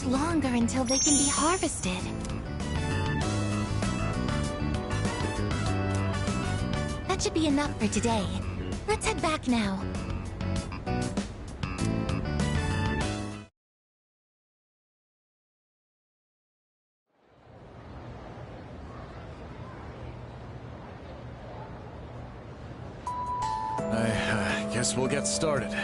longer until they can be harvested. That should be enough for today. Let's head back now. I guess we'll get started.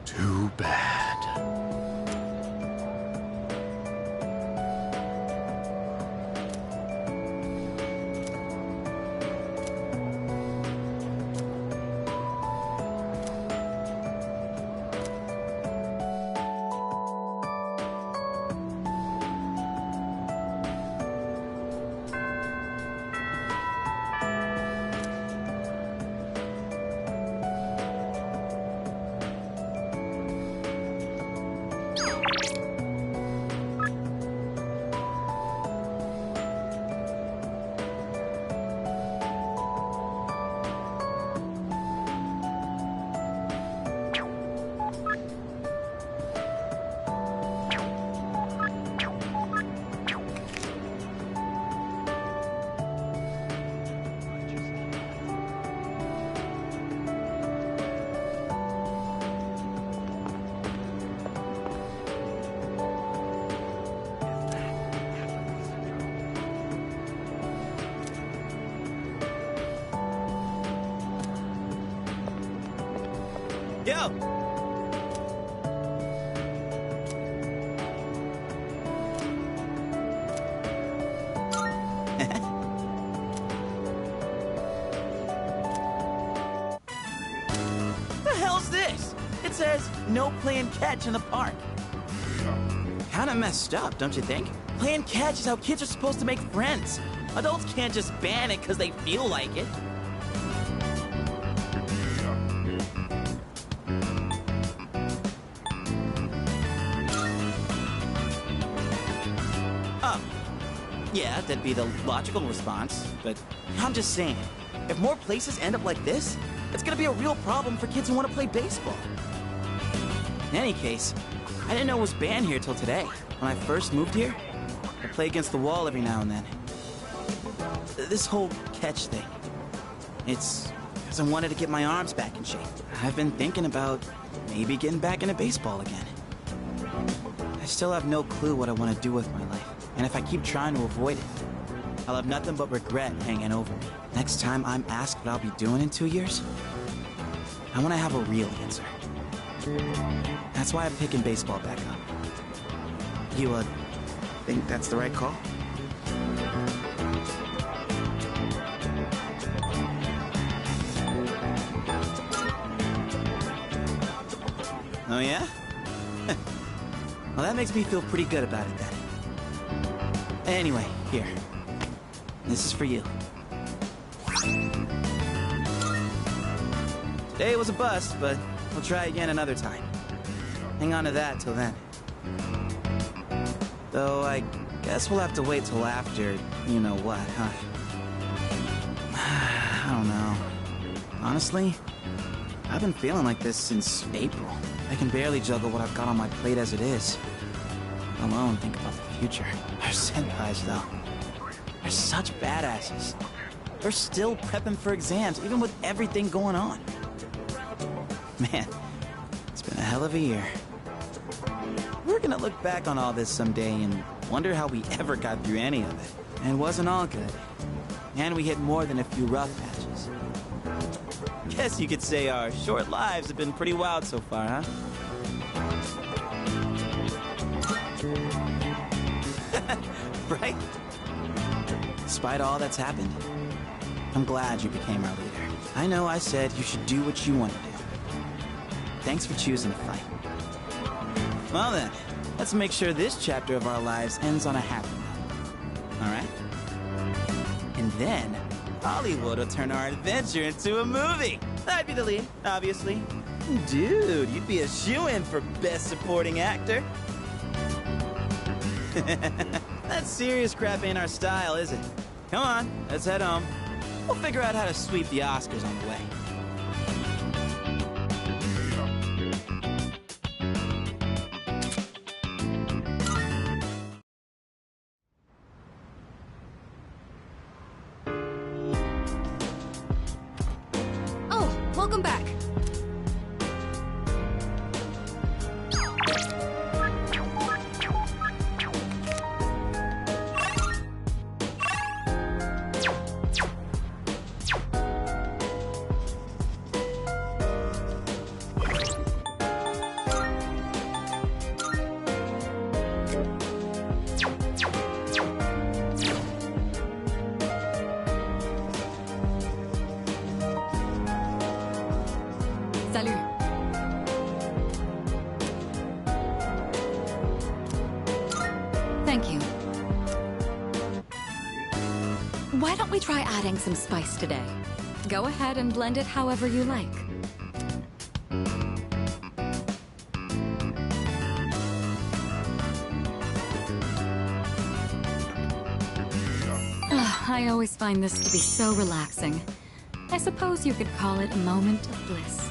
Too bad. Yo! The hell's this? It says, no playing catch in the park. Kinda messed up, don't you think? Playing catch is how kids are supposed to make friends. Adults can't just ban it because they feel like it. Yeah, that'd be the logical response, but I'm just saying, if more places end up like this, it's gonna be a real problem for kids who want to play baseball. In any case, I didn't know it was banned here till today. When I first moved here, I play against the wall every now and then. This whole catch thing, it's because I wanted to get my arms back in shape. I've been thinking about maybe getting back into baseball again. I still have no clue what I want to do with my life. And if I keep trying to avoid it, I'll have nothing but regret hanging over me. Next time I'm asked what I'll be doing in 2 years, I want to have a real answer. That's why I'm picking baseball back up. You, think that's the right call? Oh, yeah? Well, that makes me feel pretty good about it, then. Anyway, here. This is for you. Today was a bust, but we'll try again another time. Hang on to that till then. Though I guess we'll have to wait till after you know what, huh? I don't know. Honestly, I've been feeling like this since April. I can barely juggle what I've got on my plate as it is. Let alone think about the future. Our senpais, though. They're such badasses. They're still prepping for exams, even with everything going on. Man, it's been a hell of a year. We're gonna look back on all this someday and wonder how we ever got through any of it. And it wasn't all good. And we hit more than a few rough patches. Guess you could say our short lives have been pretty wild so far, huh? Right? Despite all that's happened, I'm glad you became our leader. I know I said you should do what you want to do. Thanks for choosing to fight. Well then, let's make sure this chapter of our lives ends on a happy note. Alright? And then, Hollywood will turn our adventure into a movie. I'd be the lead, obviously. Dude, you'd be a shoo-in for Best Supporting Actor. That serious crap ain't our style, is it? Come on, let's head home. We'll figure out how to sweep the Oscars on the way. Oh, welcome back. Salut. Thank you. Why don't we try adding some spice today? Go ahead and blend it however you like. I always find this to be so relaxing. I suppose you could call it a moment of bliss.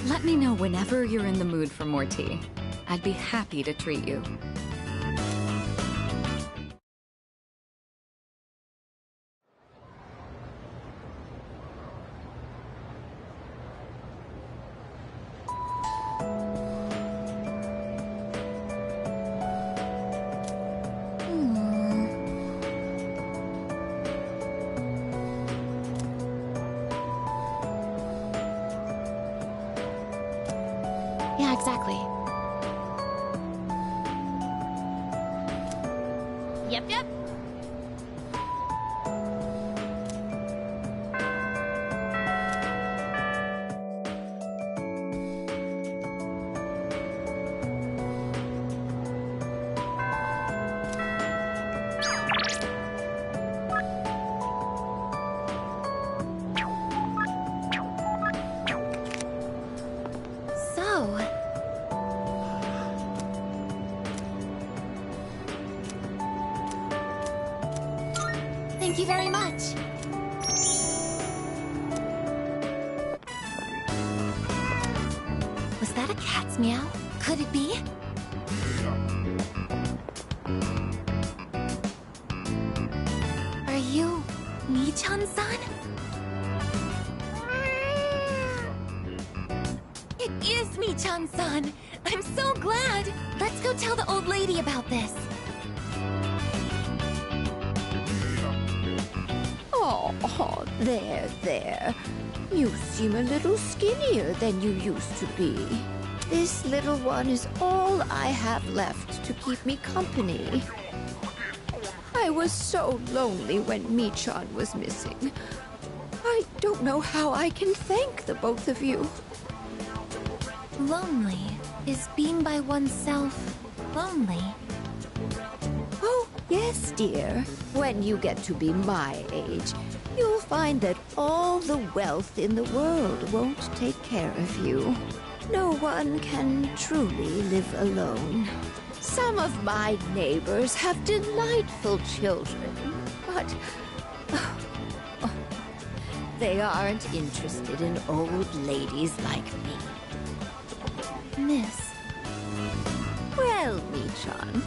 Let me know whenever you're in the mood for more tea. I'd be happy to treat you. Yeah, exactly. Yep. So... Thank you very much. Was that a cat's meow? Could it be? Are you Mi-chan-san? It is Mi-chan-san! I'm so glad! Let's go tell the old lady about this. Oh, there. You seem a little skinnier than you used to be. This little one is all I have left to keep me company. I was so lonely when Mi-chan was missing. I don't know how I can thank the both of you. Lonely. Is being by oneself lonely? Oh, yes, dear. When you get to be my age, you'll find that all the wealth in the world won't take care of you. No one can truly live alone. Some of my neighbors have delightful children, but they aren't interested in old ladies like me. Miss. Well, Michan,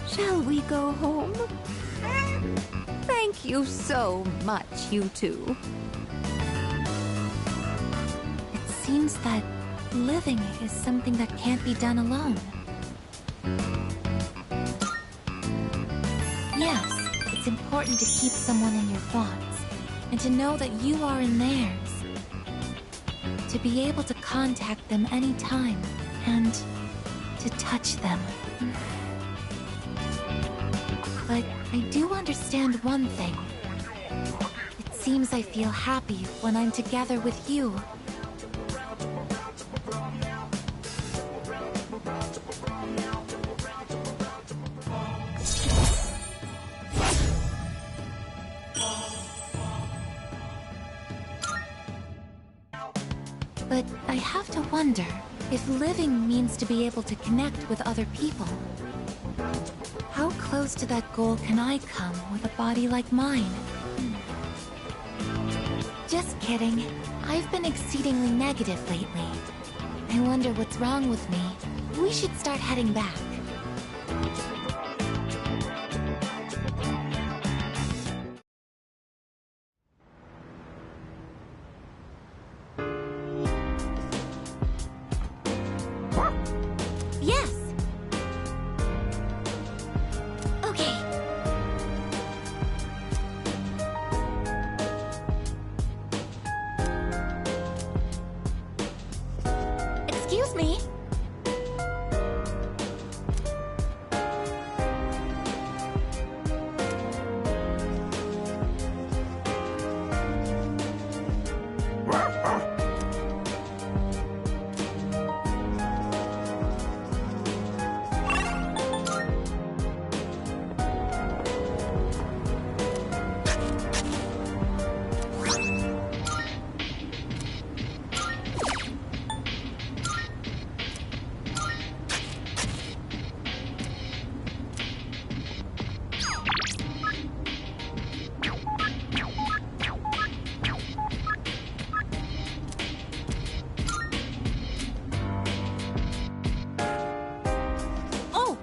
shall we go home? Thank you so much, you two. It seems that living is something that can't be done alone. Yes, it's important to keep someone in your thoughts, and to know that you are in theirs. To be able to contact them anytime, and to touch them. But I do understand one thing. It seems I feel happy when I'm together with you. But I have to wonder if living means to be able to connect with other people. How close to that goal can I come with a body like mine? Just kidding. I've been exceedingly negative lately. I wonder what's wrong with me. We should start heading back. Yes! Okay. Excuse me? Oh!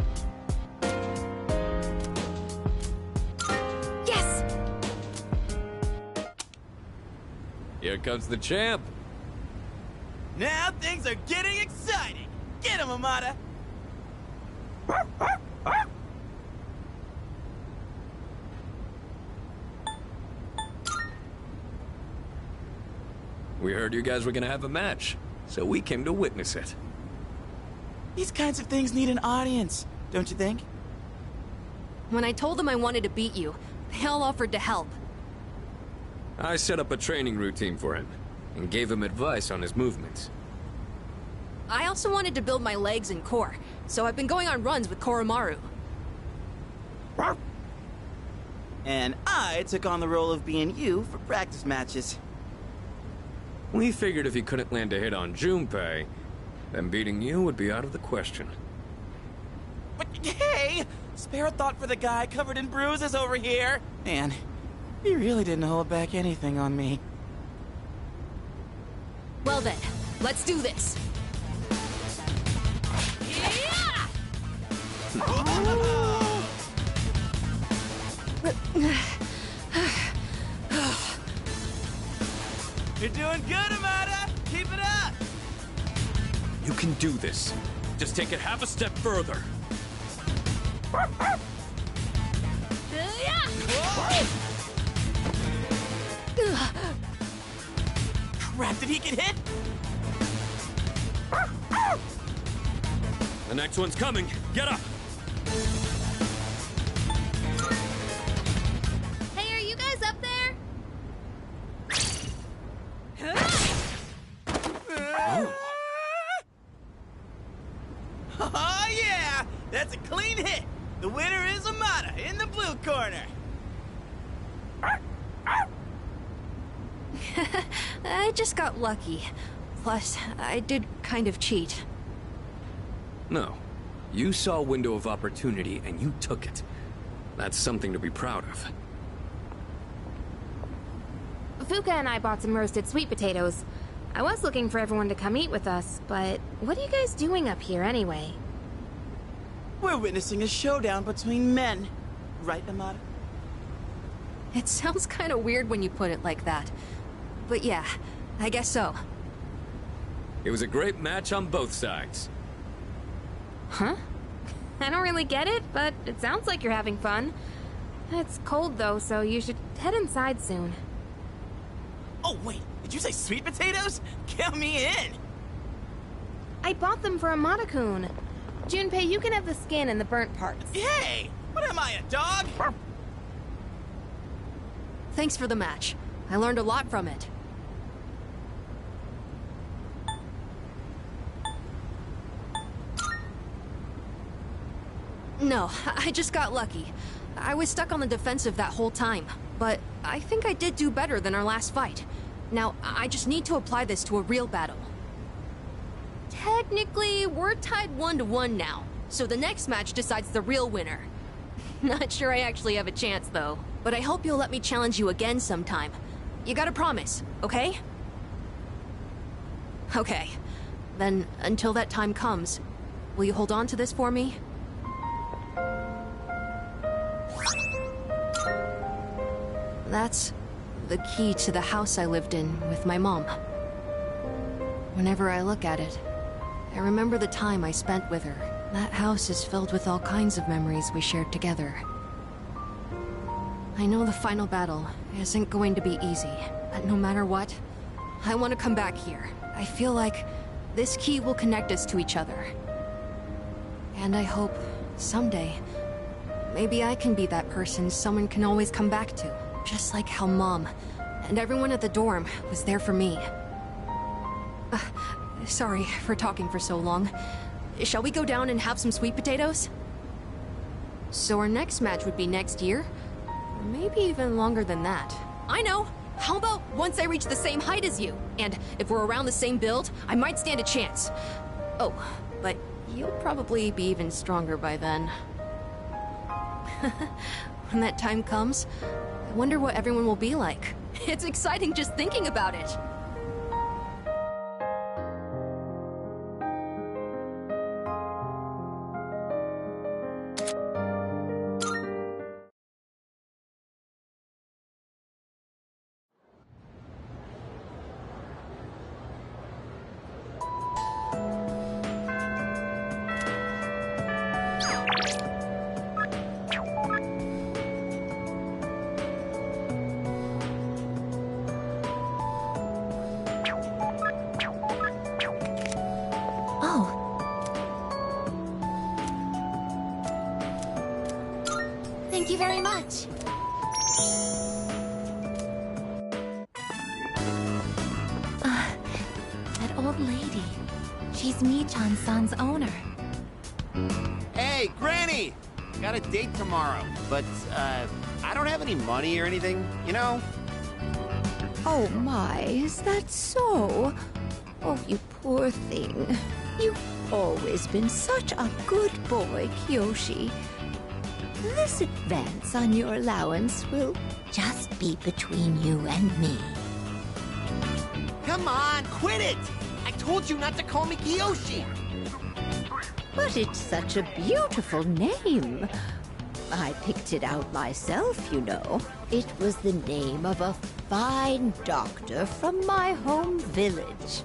Yes! Here comes the champ. Now things are getting exciting! Get him, Amada! We heard you guys were gonna have a match, so we came to witness it. These kinds of things need an audience, don't you think? When I told them I wanted to beat you, they all offered to help. I set up a training routine for him, and gave him advice on his movements. I also wanted to build my legs and core, so I've been going on runs with Koromaru. And I took on the role of being you for practice matches. We figured if he couldn't land a hit on Junpei, then beating you would be out of the question. But hey! Spare a thought for the guy covered in bruises over here! Man, he really didn't hold back anything on me. Well then, let's do this. Yeah! You're doing good, Amada! Keep it up! You can do this. Just take it half a step further. Crap, did he get hit? The next one's coming. Get up! Hey, are you guys up there? That's a clean hit. The winner is Amada in the blue corner. I just got lucky. Plus, I did kind of cheat. No. You saw a window of opportunity and you took it. That's something to be proud of. Fuka and I bought some roasted sweet potatoes. I was looking for everyone to come eat with us, but what are you guys doing up here anyway? We're witnessing a showdown between men. Right, Amada? It sounds kind of weird when you put it like that. But yeah, I guess so. It was a great match on both sides. Huh? I don't really get it, but it sounds like you're having fun. It's cold though, so you should head inside soon. Oh, wait. Did you say sweet potatoes? Count me in. I bought them for Amada-kun. Junpei, you can have the skin and the burnt parts. Hey! What am I, a dog? Thanks for the match. I learned a lot from it. No, I just got lucky. I was stuck on the defensive that whole time, but I think I did do better than our last fight. Now, I just need to apply this to a real battle. Technically, we're tied 1-1 now, so the next match decides the real winner. Not sure I actually have a chance, though, but I hope you'll let me challenge you again sometime. You gotta promise, okay? Okay. Then, until that time comes, will you hold on to this for me? That's the key to the house I lived in with my mom. Whenever I look at it, I remember the time I spent with her. That house is filled with all kinds of memories we shared together. I know the final battle isn't going to be easy, but no matter what, I want to come back here. I feel like this key will connect us to each other. And I hope, someday, maybe I can be that person someone can always come back to. Just like how Mom and everyone at the dorm was there for me. Sorry for talking for so long. Shall we go down and have some sweet potatoes? So our next match would be next year? Or maybe even longer than that. I know! How about once I reach the same height as you? And if we're around the same build, I might stand a chance. Oh, but you'll probably be even stronger by then. When that time comes, I wonder what everyone will be like. It's exciting just thinking about it. Thank you very much. That old lady. She's Michan-san's owner. Hey, Granny! Got a date tomorrow, but, I don't have any money or anything, you know? Oh my, is that so? Oh, you poor thing. You've always been such a good boy, Kiyoshi. This advance on your allowance will just be between you and me. Come on, quit it! I told you not to call me Kiyoshi! But it's such a beautiful name. I picked it out myself, you know. It was the name of a fine doctor from my home village.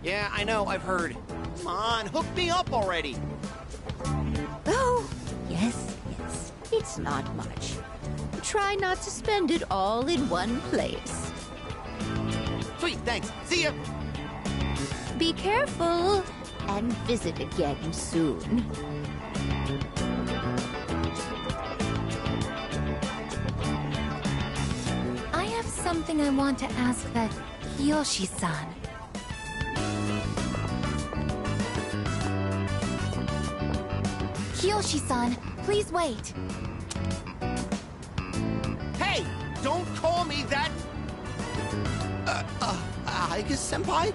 Yeah, I know, I've heard. Come on, hook me up already! Oh, yes, yes. It's not much. Try not to spend it all in one place. Sweet, thanks. See ya! Be careful, and visit again soon. I have something I want to ask that Kiyoshi-san. Kiyoshi-san, please wait. Hey, don't call me that. Aigis senpai?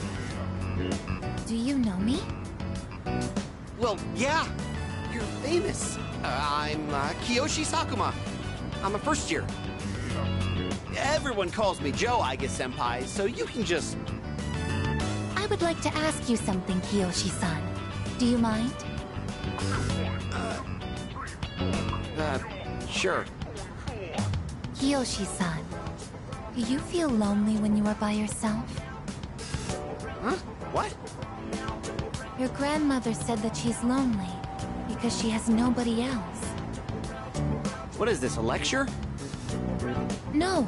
Do you know me? Well, yeah. You're famous. I'm Kiyoshi Sakuma. I'm a first year. Everyone calls me Joe, Aigis senpai, so you can just... I would like to ask you something, Kiyoshi-san. Do you mind? Sure. Kiyoshi-san, do you feel lonely when you are by yourself? Huh? What? Your grandmother said that she's lonely because she has nobody else. What is this, a lecture? No,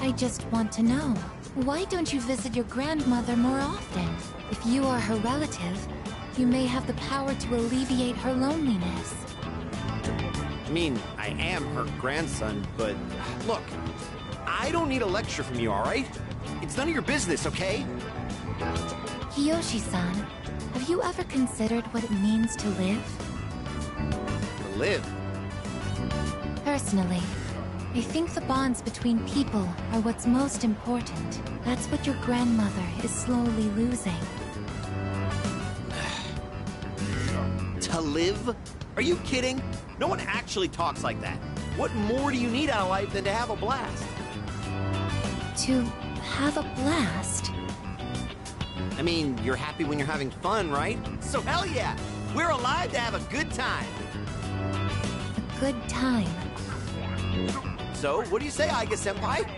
I just want to know. Why don't you visit your grandmother more often? If you are her relative, you may have the power to alleviate her loneliness. I mean, I am her grandson, but look, I don't need a lecture from you, all right? It's none of your business, okay? Kiyoshi-san, have you ever considered what it means to live? To live? Personally, I think the bonds between people are what's most important. That's what your grandmother is slowly losing. To live? Are you kidding? No one actually talks like that. What more do you need out of life than to have a blast? To have a blast? I mean, you're happy when you're having fun, right? So hell yeah! We're alive to have a good time! A good time. So, what do you say, Aigis senpai?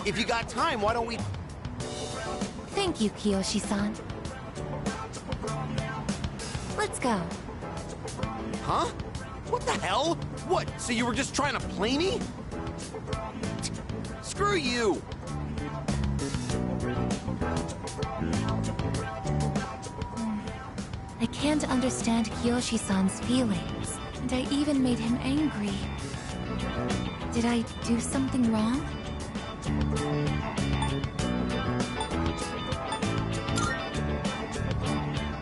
If you got time, why don't we... Thank you, Kiyoshi-san. Let's go. Huh? What the hell? What, so you were just trying to play me? Screw you! I can't understand Kiyoshi-san's feelings, and I even made him angry. Did I do something wrong?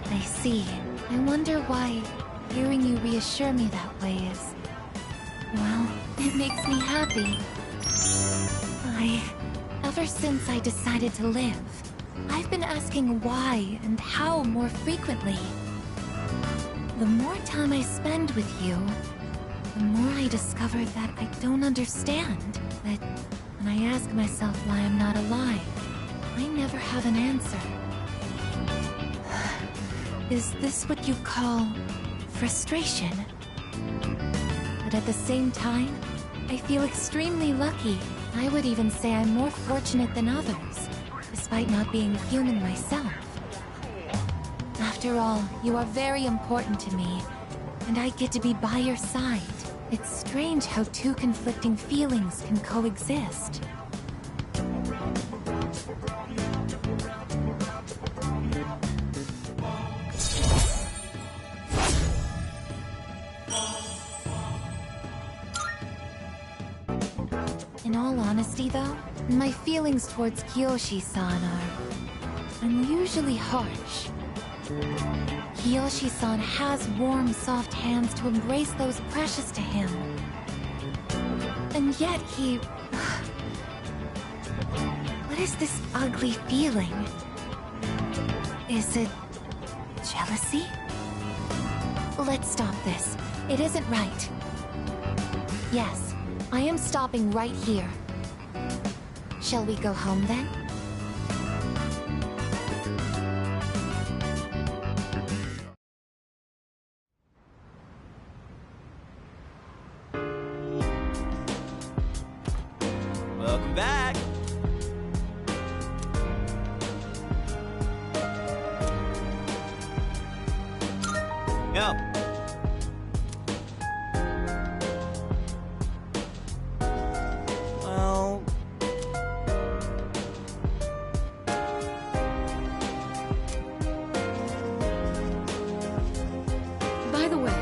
I see. I wonder why hearing you reassure me that way is... well, it makes me happy. Ever since I decided to live, I've been asking why and how more frequently. The more time I spend with you, the more I discover that I don't understand. That when I ask myself why I'm not alive, I never have an answer. Is this what you call frustration? But at the same time, I feel extremely lucky. I would even say I'm more fortunate than others, despite not being human myself. After all, you are very important to me, and I get to be by your side. It's strange how two conflicting feelings can coexist. In all honesty, though, my feelings towards Kiyoshi-san are unusually harsh. Kiyoshi-san has warm, soft hands to embrace those precious to him. And yet he... what is this ugly feeling? Is it... jealousy? Let's stop this. It isn't right. Yes, I am stopping right here. Shall we go home then? Welcome back. Yo. Well... By the way,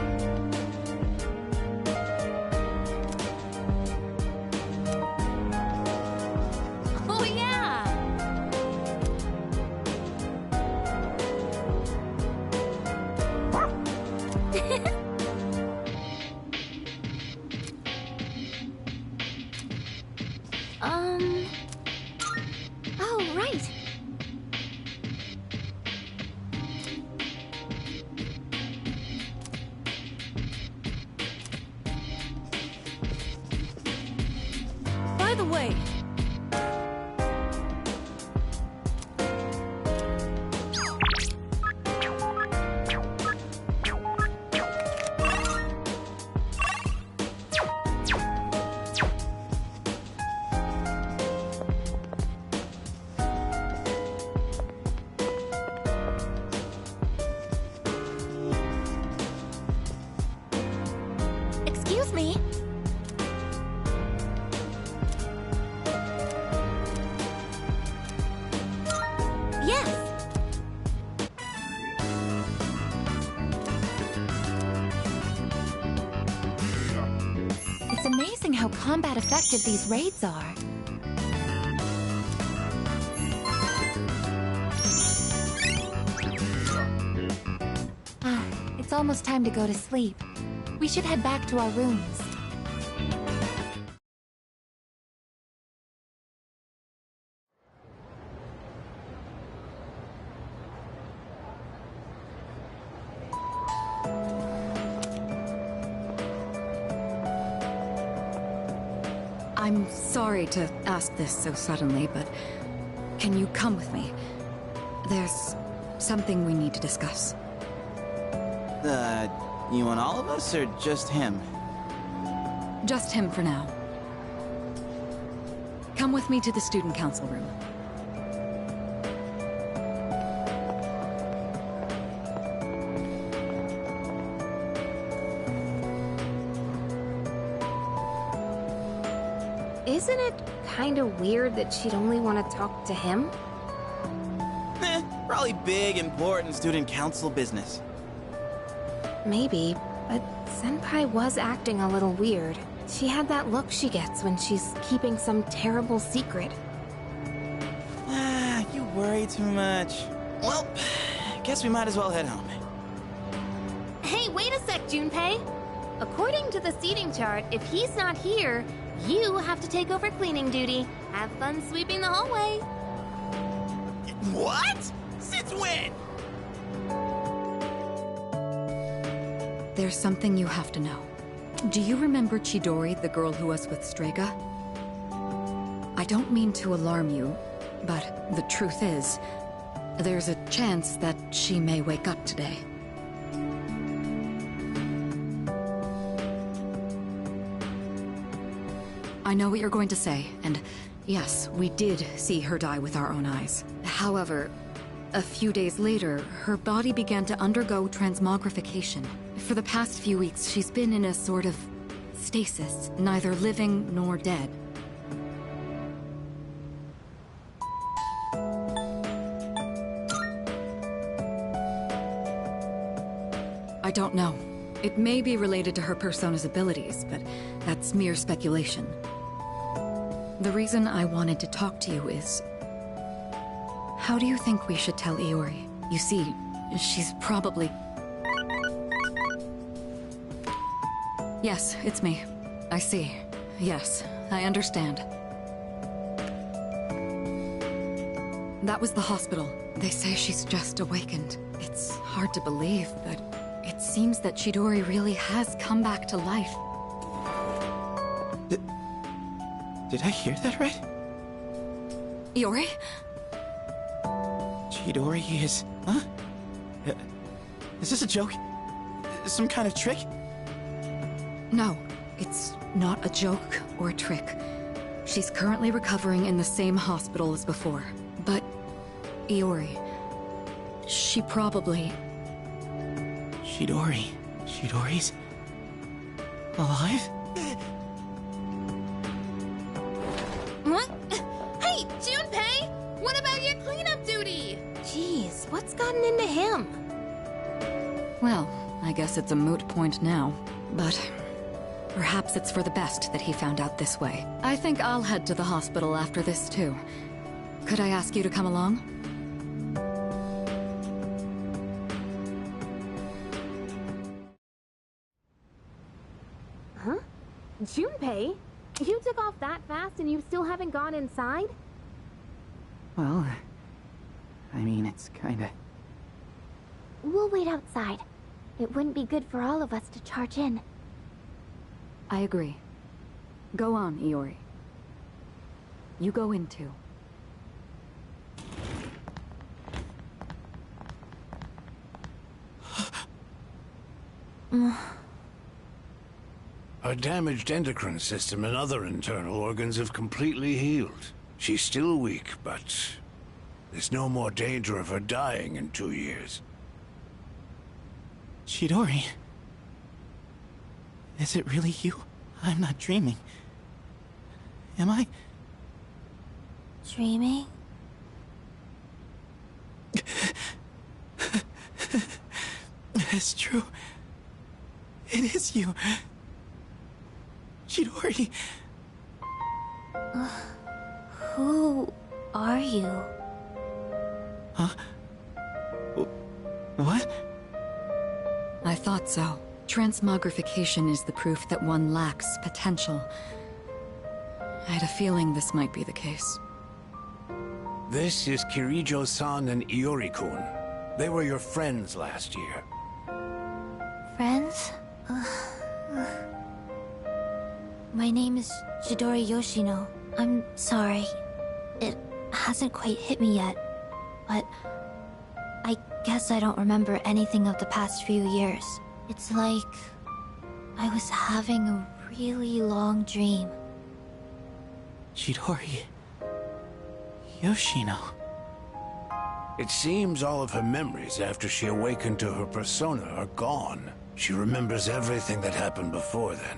way! Excuse me. Yes. It's amazing how combat effective these raids are. It's almost time to go to sleep. We should head back to our rooms. I'm sorry to ask this so suddenly, but can you come with me? There's something we need to discuss. You want all of us, or just him? Just him for now. Come with me to the student council room. Isn't it kind of weird that she'd only want to talk to him? Probably big, important student council business. Maybe, but Senpai was acting a little weird. She had that look she gets when she's keeping some terrible secret. You worry too much. Well, guess we might as well head home. Hey, wait a sec, Junpei. According to the seating chart, if he's not here, you have to take over cleaning duty. Have fun sweeping the hallway. What? Since when? There's something you have to know. Do you remember Chidori, the girl who was with Strega? I don't mean to alarm you, but the truth is, there's a chance that she may wake up today. I know what you're going to say, and yes, we did see her die with our own eyes. However, a few days later, her body began to undergo transmogrification. For the past few weeks, she's been in a sort of stasis, neither living nor dead. I don't know. It may be related to her persona's abilities, but that's mere speculation. The reason I wanted to talk to you is... how do you think we should tell Iori? You see, she's probably... Yes, it's me. I see. Yes, I understand. That was the hospital. They say she's just awakened. It's hard to believe, but it seems that Chidori really has come back to life. Did I hear that right? Iori? Chidori is... Huh? Is this a joke? Some kind of trick? No, it's not a joke or a trick. She's currently recovering in the same hospital as before. But, Iori, she probably... Chidori's... alive? What? Hey, Junpei! What about your cleanup duty? Jeez, what's gotten into him? Well, I guess it's a moot point now. But perhaps it's for the best that he found out this way. I think I'll head to the hospital after this, too. Could I ask you to come along? Huh? Junpei? You took off that fast and you still haven't gone inside? Well, I mean, it's kinda... We'll wait outside. It wouldn't be good for all of us to charge in. I agree. Go on, Iori. You go in too. Her damaged endocrine system and other internal organs have completely healed. She's still weak, but there's no more danger of her dying in 2 years. Chidori. Is it really you? I'm not dreaming. Am I? Dreaming? It's true. It is you. Chidori. Who are you? Huh? What? I thought so. Transmogrification is the proof that one lacks potential. I had a feeling this might be the case. This is Kirijo-san and Iori-kun. They were your friends last year. Friends? My name is Chidori Yoshino. I'm sorry. It hasn't quite hit me yet, but I guess I don't remember anything of the past few years. It's like I was having a really long dream. Chidori. Yoshino. It seems all of her memories after she awakened to her persona are gone. She remembers everything that happened before then.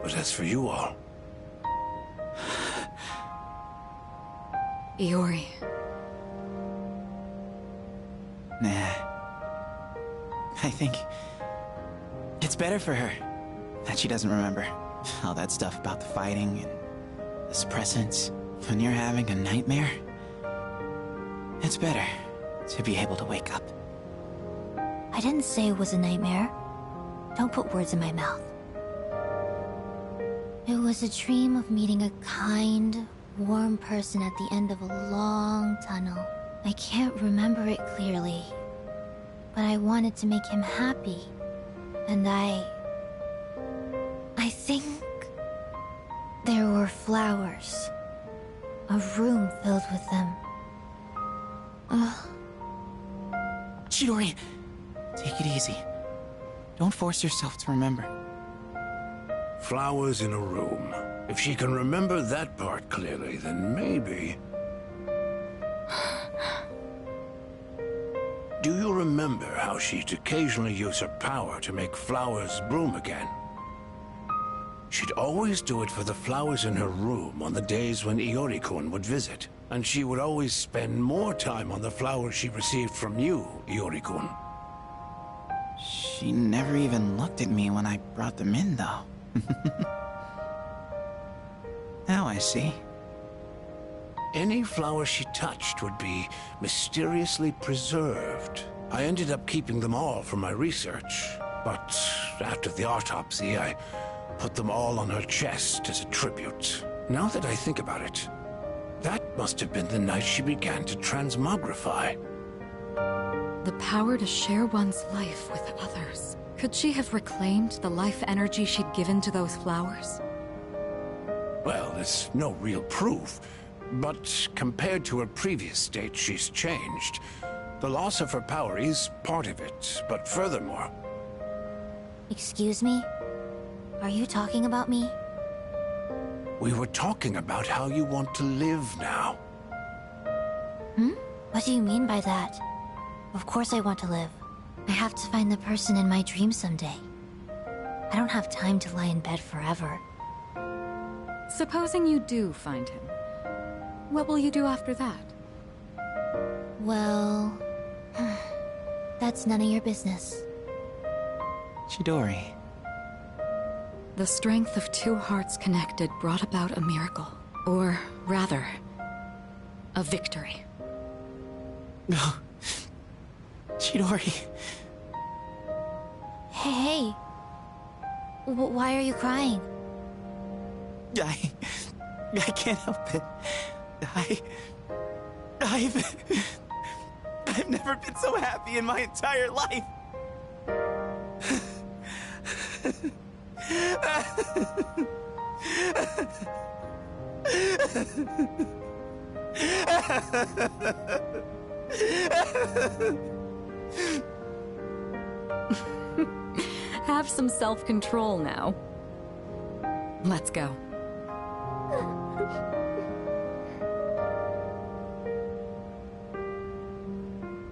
But as for you all... Iori. Nah. I think it's better for her that she doesn't remember all that stuff about the fighting and the suppressants. When you're having a nightmare, it's better to be able to wake up. I didn't say it was a nightmare. Don't put words in my mouth. It was a dream of meeting a kind, warm person at the end of a long tunnel. I can't remember it clearly, but I wanted to make him happy. And I think there were flowers. A room filled with them. Chidori, take it easy. Don't force yourself to remember. Flowers in a room. If she can remember that part clearly, then maybe... Do you remember how she'd occasionally use her power to make flowers bloom again? She'd always do it for the flowers in her room on the days when Iori-kun would visit. And she would always spend more time on the flowers she received from you, Iori-kun. She never even looked at me when I brought them in, though. Now I see. Any flower she touched would be mysteriously preserved. I ended up keeping them all for my research, but after the autopsy, I put them all on her chest as a tribute. Now that I think about it, that must have been the night she began to transmogrify. The power to share one's life with others. Could she have reclaimed the life energy she'd given to those flowers? Well, there's no real proof, but compared to her previous state, she's changed. The loss of her power is part of it, but furthermore... Excuse me? Are you talking about me? We were talking about how you want to live now. What do you mean by that? Of course I want to live. I have to find the person in my dream someday. I don't have time to lie in bed forever. Supposing you do find him, what will you do after that? Well... that's none of your business. Chidori. The strength of two hearts connected brought about a miracle. Or, rather, a victory. No. Chidori. Hey. Why are you crying? I can't help it. I've never been so happy in my entire life. Have some self-control now. Let's go.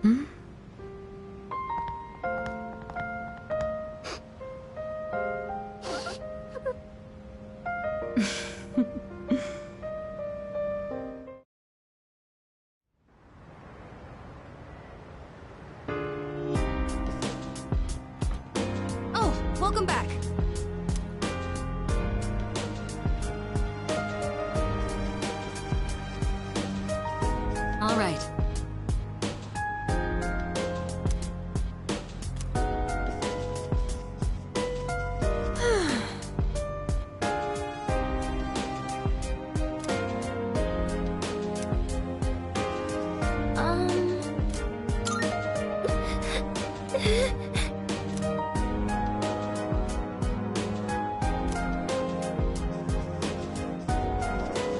Hmm? Oh, welcome back. All right.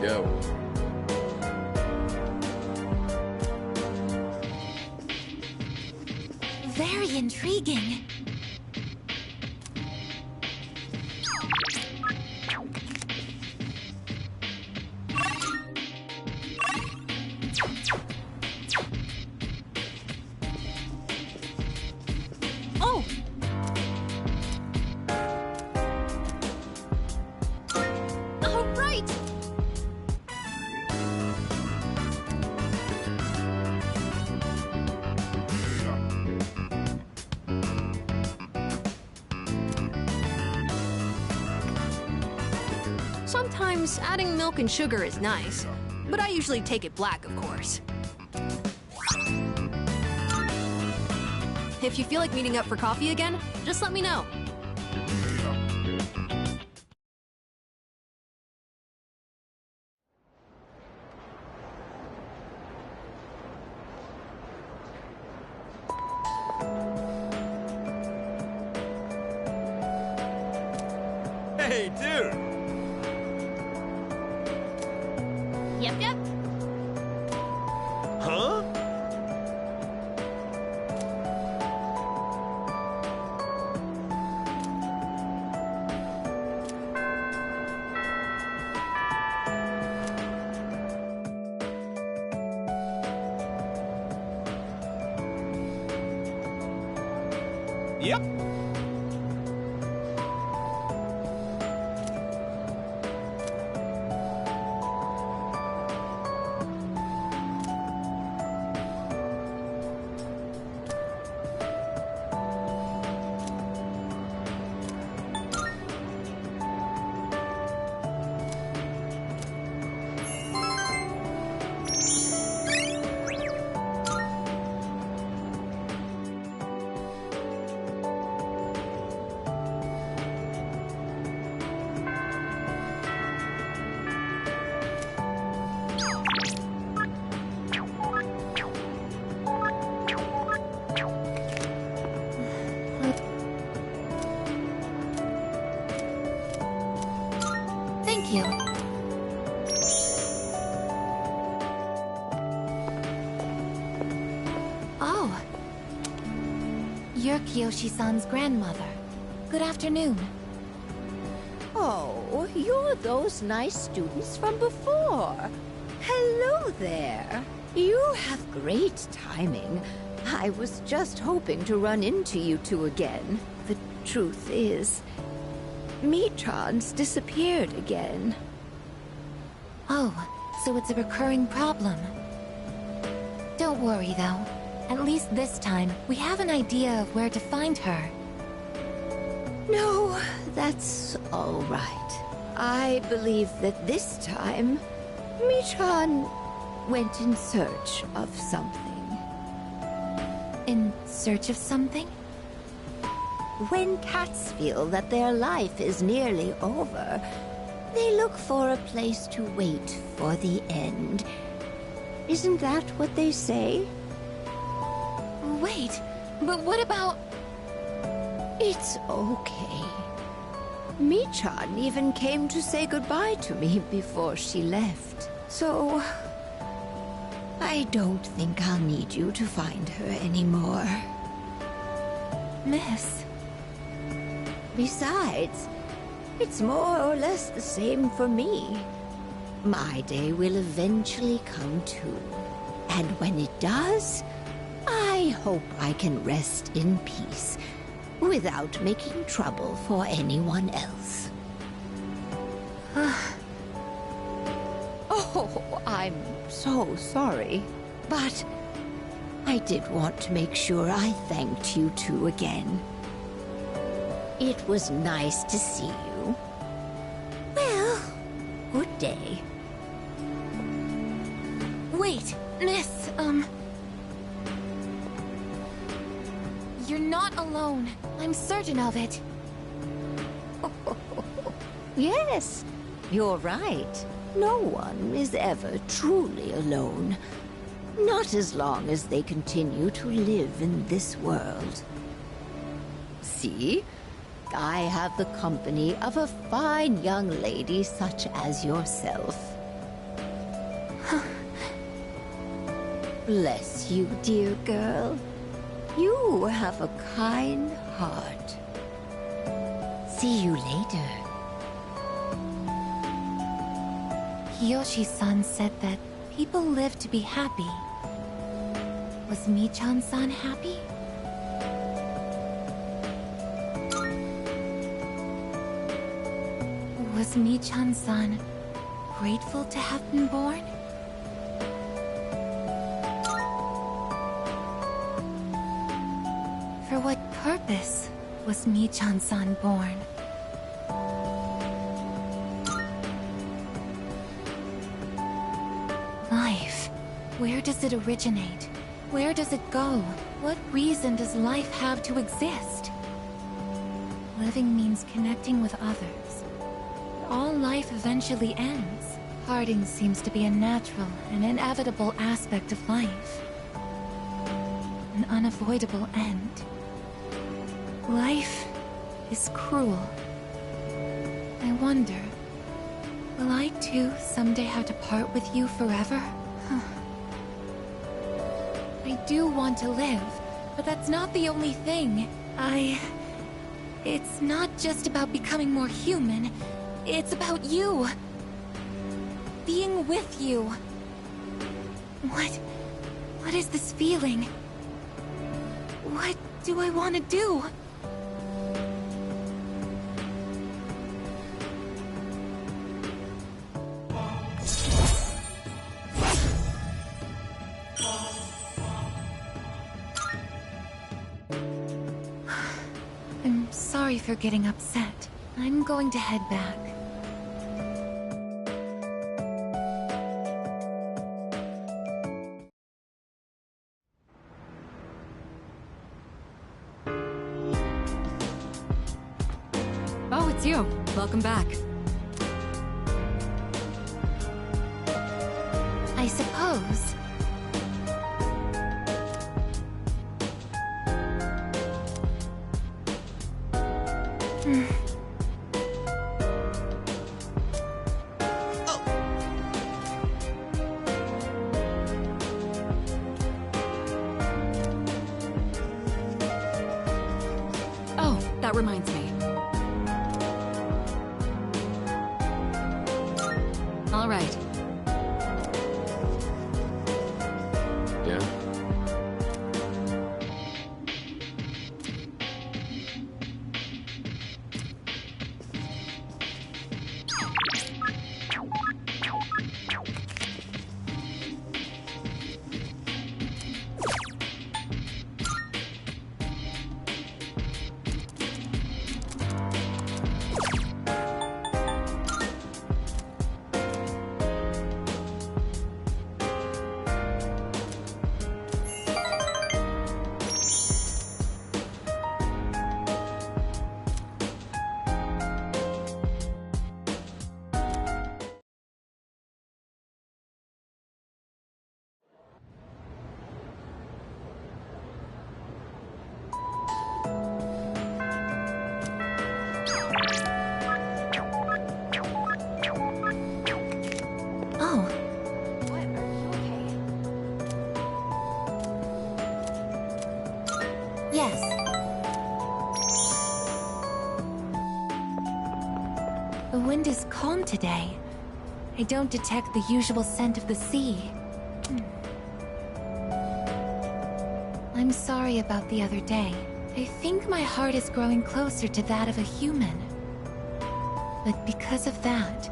Yo. Very intriguing. Oh! All right! Sometimes adding milk and sugar is nice, but I usually take it black, of course. If you feel like meeting up for coffee again, just let me know. Hey, dude! Yep, yep. Huh? Yep. Thank you. Oh. You're Kiyoshi-san's grandmother. Good afternoon. Oh, you're those nice students from before. Hello there. You have great timing. I was just hoping to run into you two again. The truth is, Metron's disappeared again. Oh, so it's a recurring problem. Don't worry, though. At least this time, we have an idea of where to find her. No, that's all right. I believe that this time, Metron went in search of something. In search of something? When cats feel that their life is nearly over, they look for a place to wait for the end. Isn't that what they say? Wait, but what about... It's okay. Michan even came to say goodbye to me before she left. So, I don't think I'll need you to find her anymore. Miss. Besides, it's more or less the same for me. My day will eventually come too. And when it does, I hope I can rest in peace without making trouble for anyone else. Oh, I'm so sorry. But I did want to make sure I thanked you two again. It was nice to see you. Well, good day. Wait, Miss, You're not alone. I'm certain of it. Yes, you're right. No one is ever truly alone. Not as long as they continue to live in this world. See? I have the company of a fine young lady such as yourself. Bless you, dear girl. You have a kind heart. See you later. Kiyoshi-san said that people live to be happy. Was Michan-san happy? Was Michan-san grateful to have been born? For what purpose was Michan-san born? Life. Where does it originate? Where does it go? What reason does life have to exist? Living means connecting with others. All life eventually ends. Parting seems to be a natural and inevitable aspect of life. An unavoidable end. Life is cruel. I wonder, will I too someday have to part with you forever? I do want to live, but that's not the only thing. It's not just about becoming more human. It's about you. Being with you. What is this feeling? What do I want to do? I'm sorry for getting upset. I'm going to head back. Oh, it's you. Welcome back. I suppose. Oh, that reminds me. All right. Yeah? The wind is calm today. I don't detect the usual scent of the sea. I'm sorry about the other day. I think my heart is growing closer to that of a human. But because of that,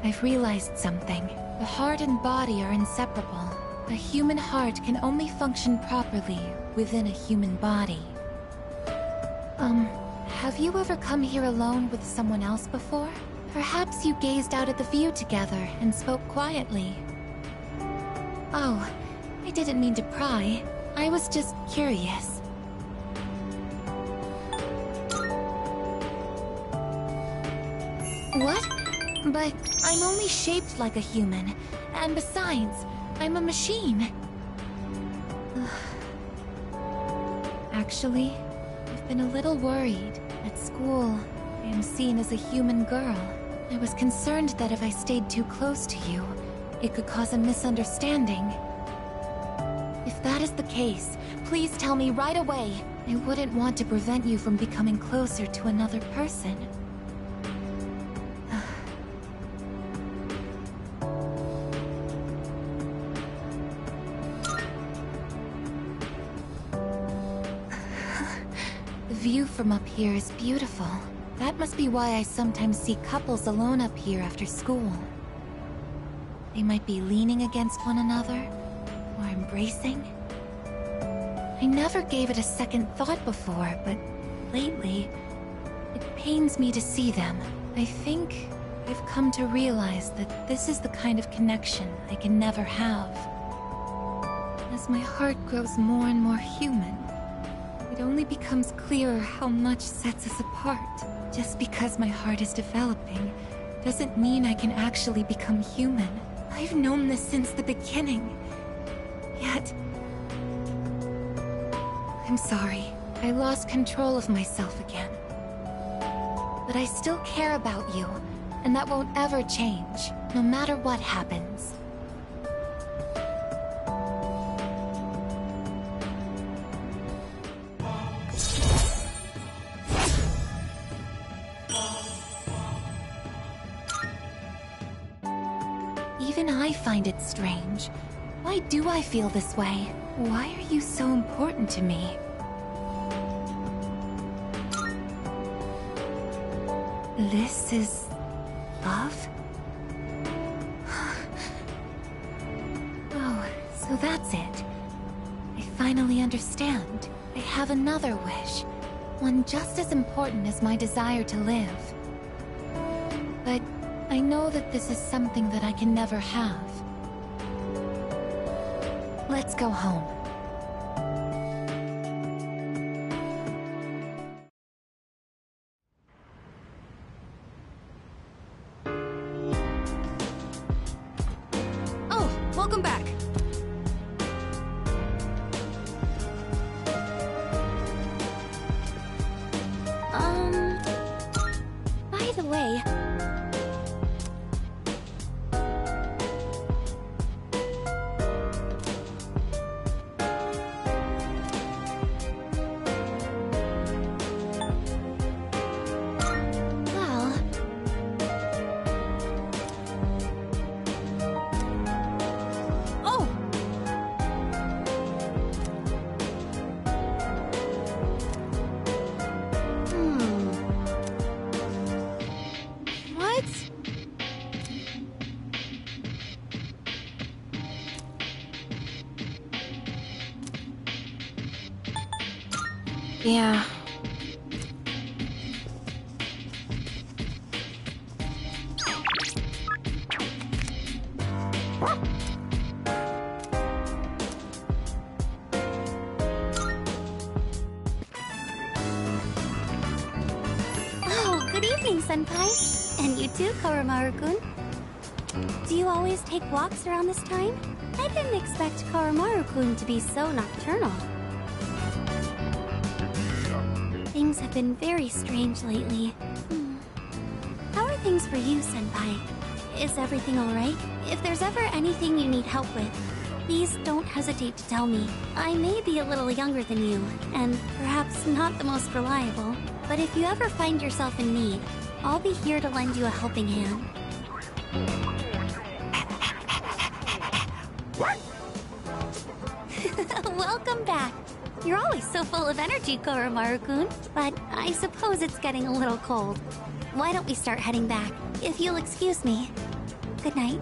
I've realized something. The heart and body are inseparable. A human heart can only function properly within a human body. Have you ever come here alone with someone else before? Perhaps you gazed out at the view together and spoke quietly. Oh, I didn't mean to pry. I was just curious. What? But I'm only shaped like a human. And besides, I'm a machine. Actually, I've been a little worried. At school, I am seen as a human girl. I was concerned that if I stayed too close to you, it could cause a misunderstanding. If that is the case, please tell me right away. I wouldn't want to prevent you from becoming closer to another person. The view from up here is beautiful. That must be why I sometimes see couples alone up here after school. They might be leaning against one another, or embracing. I never gave it a second thought before, but lately, it pains me to see them. I think I've come to realize that this is the kind of connection I can never have. As my heart grows more and more human, it only becomes clearer how much sets us apart. Just because my heart is developing doesn't mean I can actually become human. I've known this since the beginning. Yet... I'm sorry. I lost control of myself again. But I still care about you, and that won't ever change, no matter what happens. Even I find it strange. Why do I feel this way? Why are you so important to me? This is... love? Oh, so that's it. I finally understand. I have another wish. One just as important as my desire to live. But I know that this is something that I can never have. Let's go home. Oh, welcome back. By the way... Yeah. Oh, good evening, Senpai. And you too, Koromaru-kun. Do you always take walks around this time? I didn't expect Koromaru-kun to be so nocturnal. Things have been very strange lately. How are things for you, Senpai? Is everything alright? If there's ever anything you need help with, please don't hesitate to tell me. I may be a little younger than you, and perhaps not the most reliable, but if you ever find yourself in need, I'll be here to lend you a helping hand. Welcome back. You're always so full of energy, Koromaru-kun, but I suppose it's getting a little cold. Why don't we start heading back, if you'll excuse me. Good night.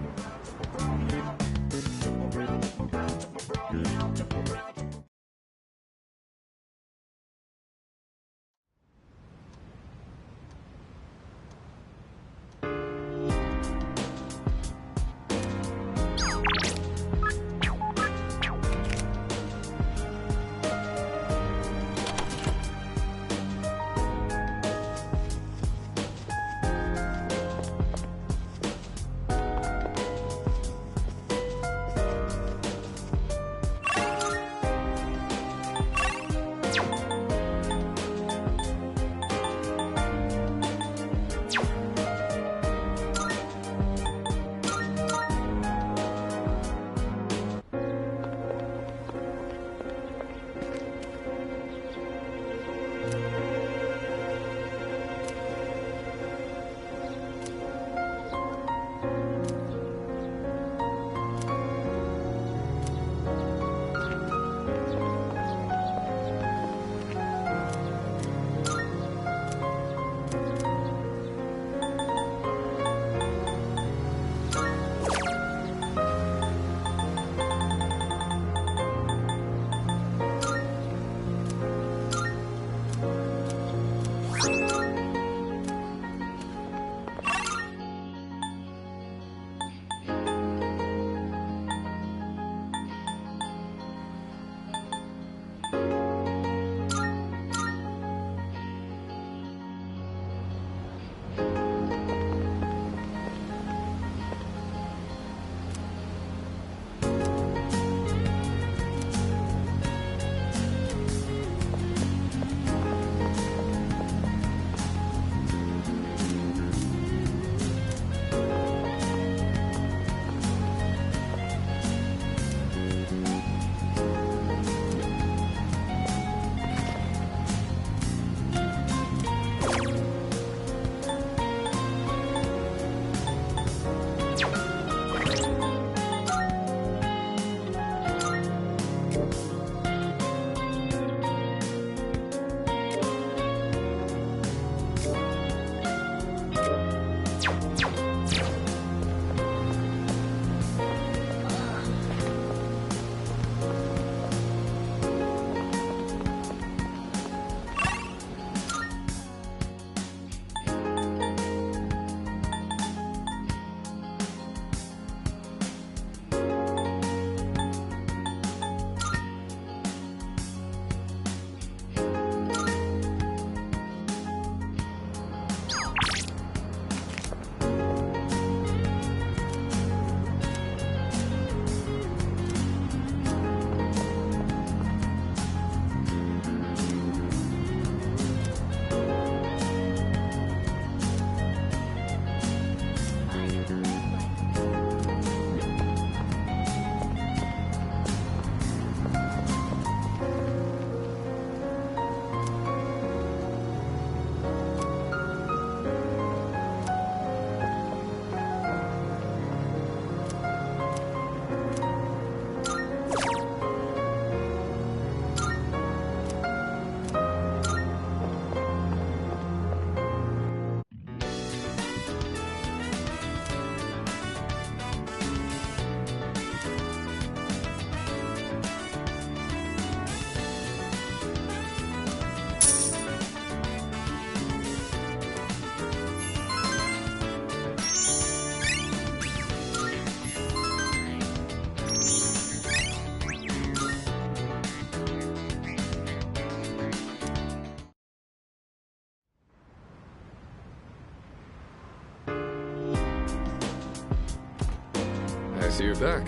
I see you're back.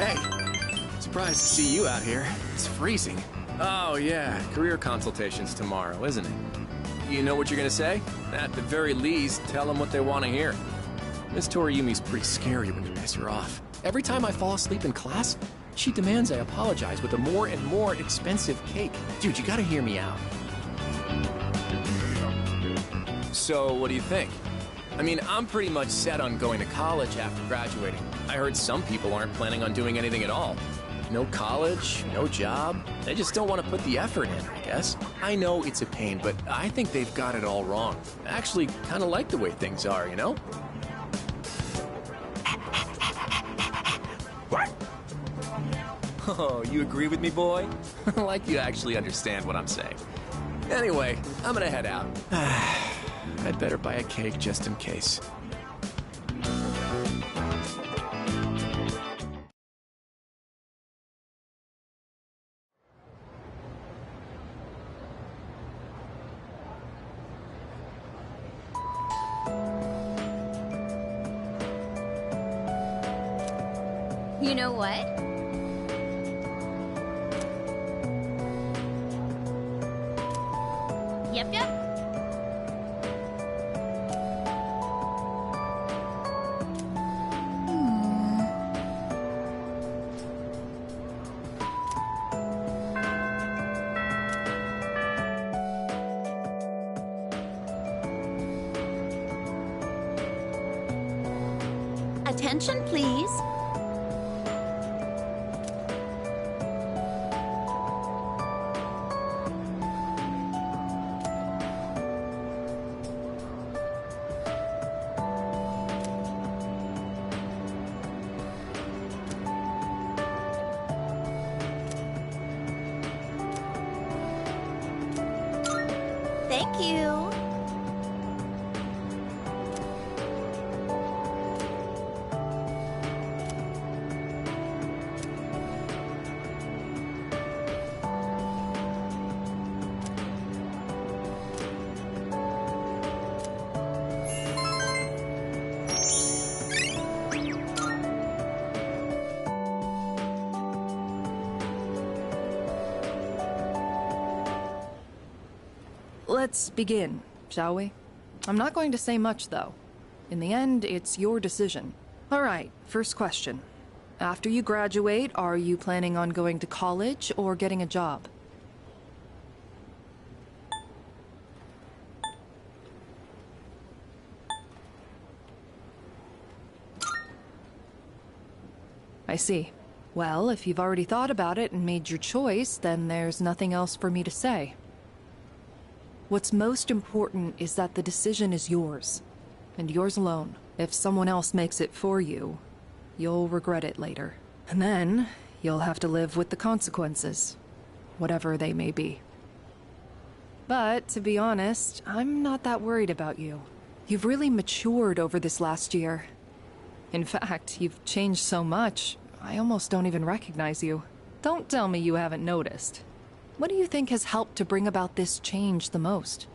Hey, surprised to see you out here. It's freezing. Oh yeah, career consultation's tomorrow, isn't it? You know what you're gonna say? At the very least, tell them what they want to hear. Miss Toriumi's pretty scary when you piss her off. Every time I fall asleep in class, she demands I apologize with a more and more expensive cake. Dude, you gotta hear me out. So, what do you think? I mean, I'm pretty much set on going to college after graduating. I heard some people aren't planning on doing anything at all. No college, no job. They just don't want to put the effort in, I guess. I know it's a pain, but I think they've got it all wrong. I actually kind of like the way things are, you know? What? Oh, you agree with me, boy? Like you actually understand what I'm saying. Anyway, I'm gonna head out. I'd better buy a cake just in case. You know what? Yep. Attention, please. Thank you. Let's begin, shall we? I'm not going to say much, though. In the end, it's your decision. All right, first question. After you graduate, are you planning on going to college or getting a job? I see. Well, if you've already thought about it and made your choice, then there's nothing else for me to say. What's most important is that the decision is yours, and yours alone. If someone else makes it for you, you'll regret it later. And then, you'll have to live with the consequences, whatever they may be. But, to be honest, I'm not that worried about you. You've really matured over this last year. In fact, you've changed so much, I almost don't even recognize you. Don't tell me you haven't noticed. What do you think has helped to bring about this change the most?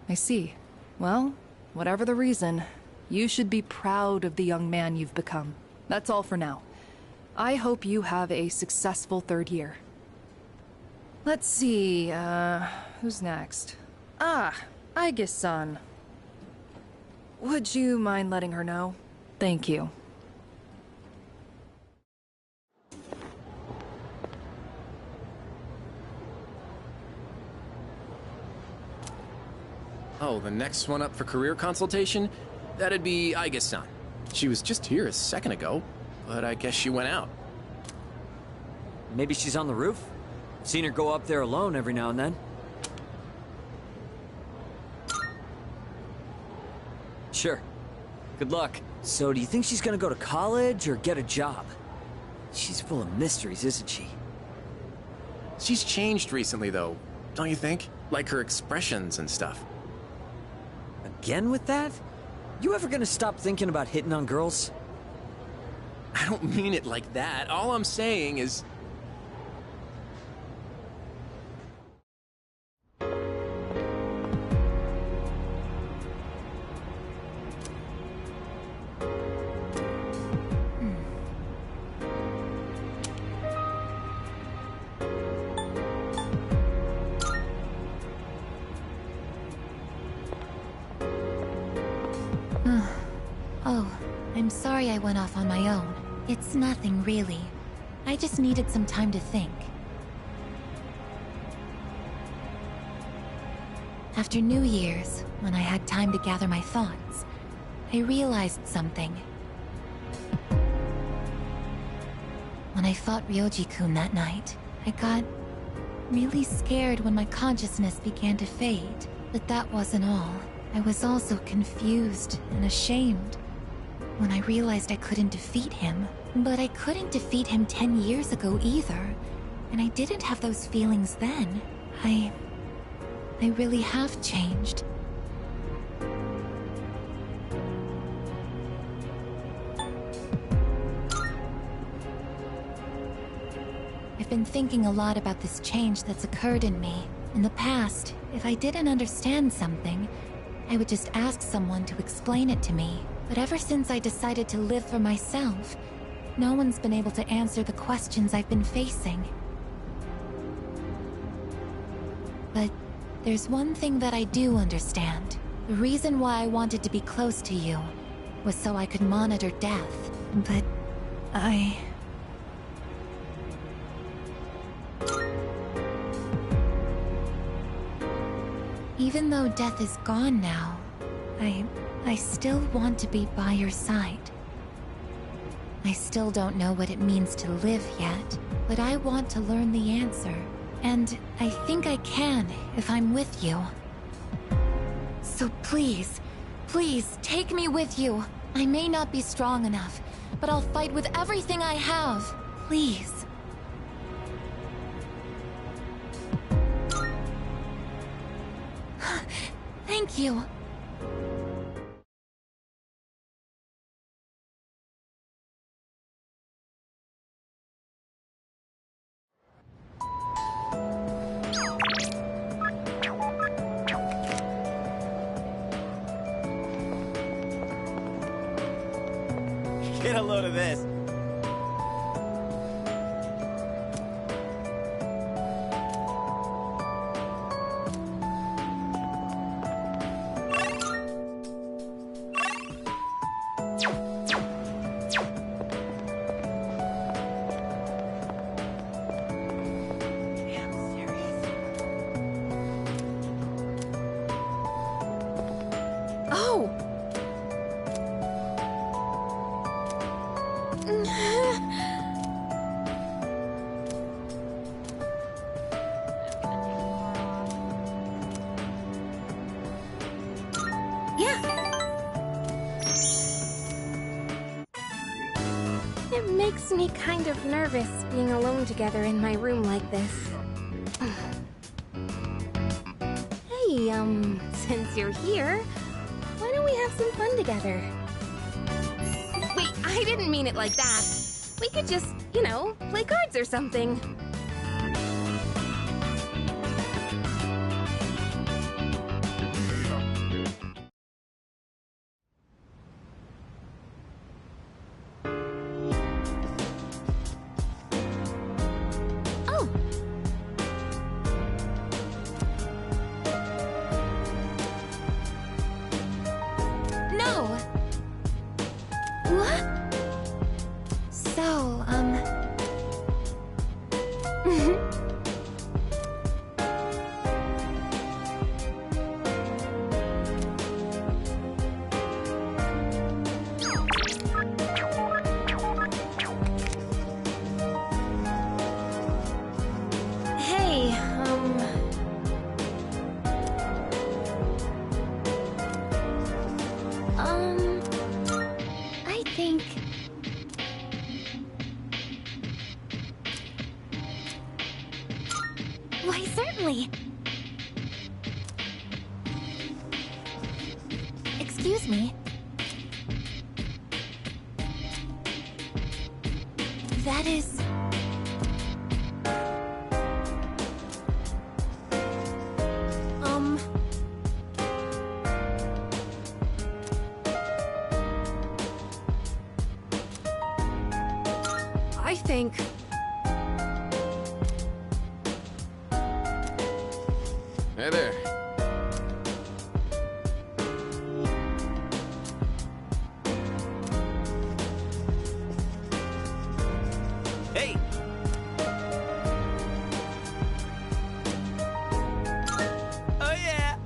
I see. Well, whatever the reason, you should be proud of the young man you've become. That's all for now. I hope you have a successful third year. Let's see, who's next? Aigis-san. Would you mind letting her know? Thank you. Oh, the next one up for career consultation? That'd be Aigis-san. She was just here a second ago, but I guess she went out. Maybe she's on the roof? Seen her go up there alone every now and then. Sure. Good luck. So, do you think she's gonna go to college or get a job? She's full of mysteries, isn't she? She's changed recently, though, don't you think? Like her expressions and stuff. Again with that? You ever gonna stop thinking about hitting on girls? I don't mean it like that. All I'm saying is... Oh, I'm sorry I went off on my own. It's nothing, really. I just needed some time to think. After New Year's, when I had time to gather my thoughts, I realized something. When I fought Ryoji-kun that night, I got really scared when my consciousness began to fade. But that wasn't all. I was also confused and ashamed when I realized I couldn't defeat him. But I couldn't defeat him 10 years ago either, and I didn't have those feelings then. I really have changed. I've been thinking a lot about this change that's occurred in me. In the past, if I didn't understand something, I would just ask someone to explain it to me. But ever since I decided to live for myself, no one's been able to answer the questions I've been facing. But there's one thing that I do understand. The reason why I wanted to be close to you was so I could monitor death. But even though death is gone now, I still want to be by your side. I still don't know what it means to live yet, but I want to learn the answer. And I think I can if I'm with you. So please, please, take me with you. I may not be strong enough, but I'll fight with everything I have. Please. Thank you. Get a load of this. It makes me kind of nervous being alone together in my room like this. Hey, since you're here, why don't we have some fun together? Wait, I didn't mean it like that. We could just, you know, play cards or something. Why, certainly. Excuse me. That is... I think... Hey there. Hey! Oh yeah!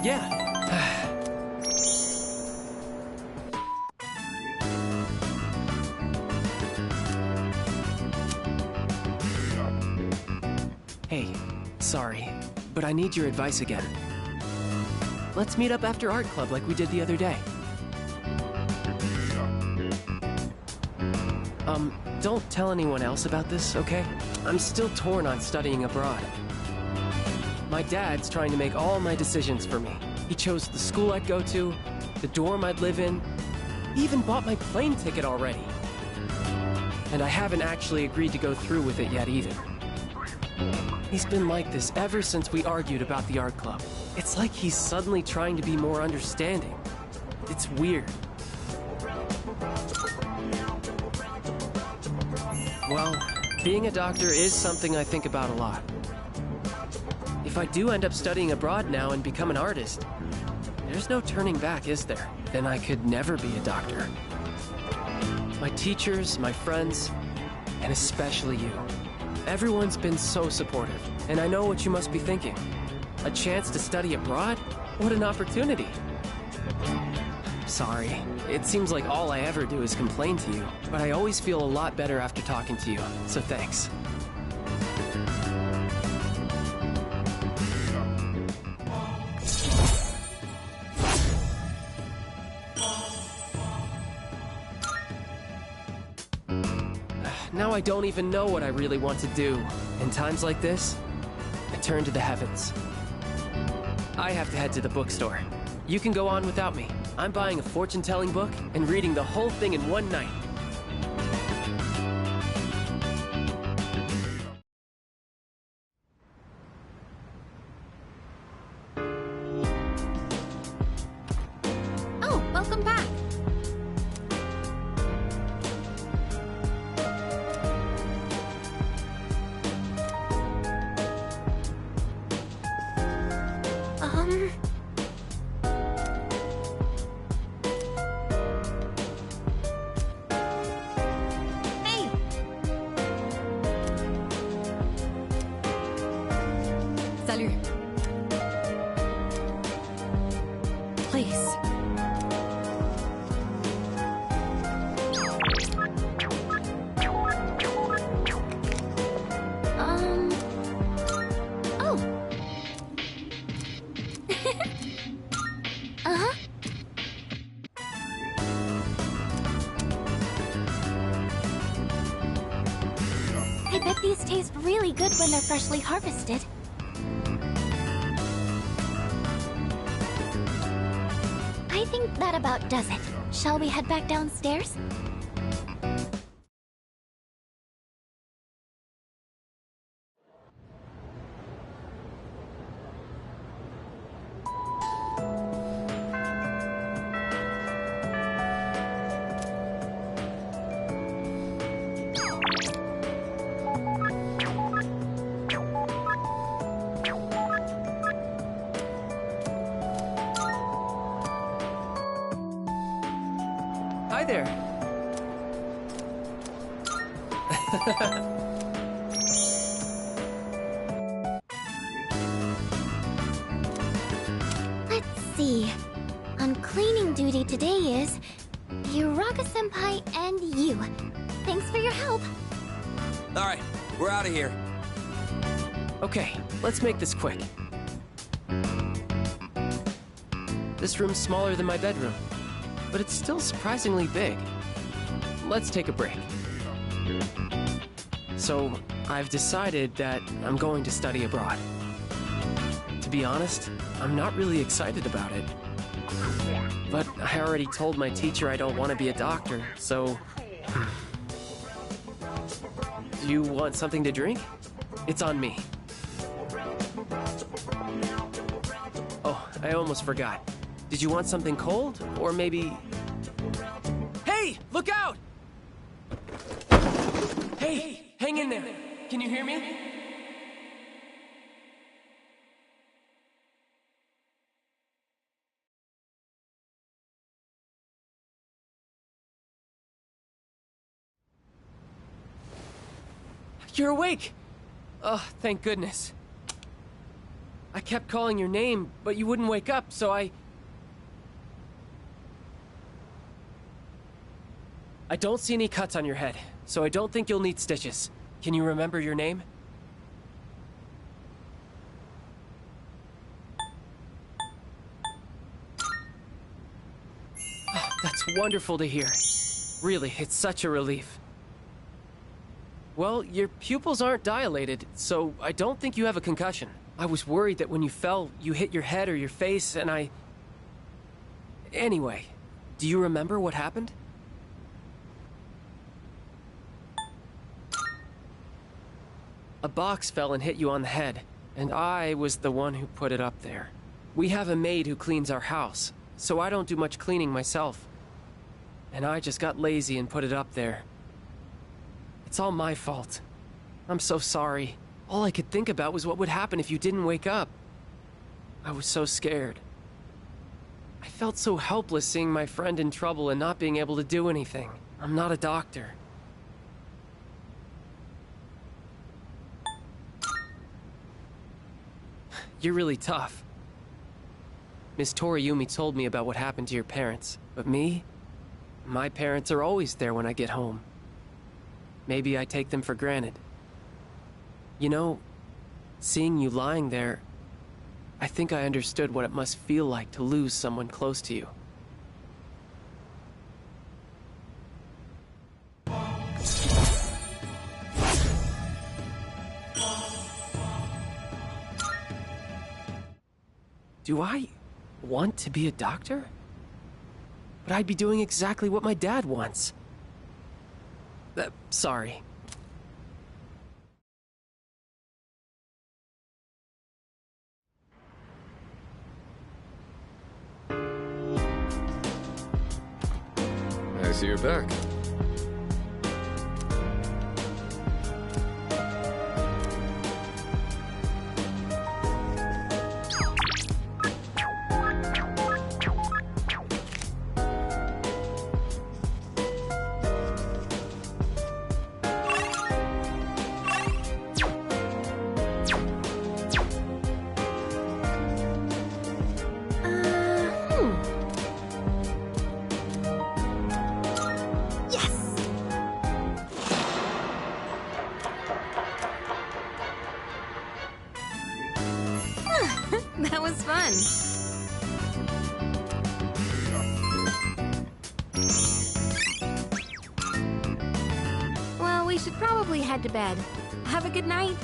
Yeah. Hey, sorry, but I need your advice again. Let's meet up after art club like we did the other day. Don't tell anyone else about this, okay? I'm still torn on studying abroad. My dad's trying to make all my decisions for me. He chose the school I'd go to, the dorm I'd live in, he even bought my plane ticket already. And I haven't actually agreed to go through with it yet either. He's been like this ever since we argued about the art club. It's like he's suddenly trying to be more understanding. It's weird. Well, being a doctor is something I think about a lot. If I do end up studying abroad now and become an artist, there's no turning back, is there? Then I could never be a doctor. My teachers, my friends, and especially you. Everyone's been so supportive, and I know what you must be thinking. A chance to study abroad? What an opportunity. Sorry, it seems like all I ever do is complain to you, but I always feel a lot better after talking to you, so thanks. Now I don't even know what I really want to do. In times like this, I turn to the heavens. I have to head to the bookstore. You can go on without me. I'm buying a fortune-telling book and reading the whole thing in one night. Oh, welcome back. Hey! Salut. Please. bet these taste really good when they're freshly harvested. I think that about does it. Shall we head back downstairs? Hi there. Let's see. On cleaning duty today is Uraga-senpai and you. Thanks for your help. Alright, we're out of here. Okay, let's make this quick. This room's smaller than my bedroom, but it's still surprisingly big. Let's take a break. So, I've decided that I'm going to study abroad. To be honest, I'm not really excited about it. But I already told my teacher I don't want to be a doctor, so... Do you want something to drink? It's on me. Oh, I almost forgot. Did you want something cold? Or maybe... Hey! Look out! Hey! Hang in there! Can you hear me? You're awake! Oh, thank goodness. I kept calling your name, but you wouldn't wake up, so I don't see any cuts on your head, so I don't think you'll need stitches. Can you remember your name? Oh, that's wonderful to hear. Really, it's such a relief. Well, your pupils aren't dilated, so I don't think you have a concussion. I was worried that when you fell, you hit your head or your face, and I... Anyway, do you remember what happened? A box fell and hit you on the head, and I was the one who put it up there. We have a maid who cleans our house, so I don't do much cleaning myself. And I just got lazy and put it up there. It's all my fault. I'm so sorry. All I could think about was what would happen if you didn't wake up. I was so scared. I felt so helpless seeing my friend in trouble and not being able to do anything. I'm not a doctor. You're really tough. Miss Toriyumi told me about what happened to your parents, but me? My parents are always there when I get home. Maybe I take them for granted. You know, seeing you lying there, I think I understood what it must feel like to lose someone close to you. Do I want to be a doctor? But I'd be doing exactly what my dad wants. Sorry. I see you're back. That was fun. Well, we we should probably head to bed. Have a good night.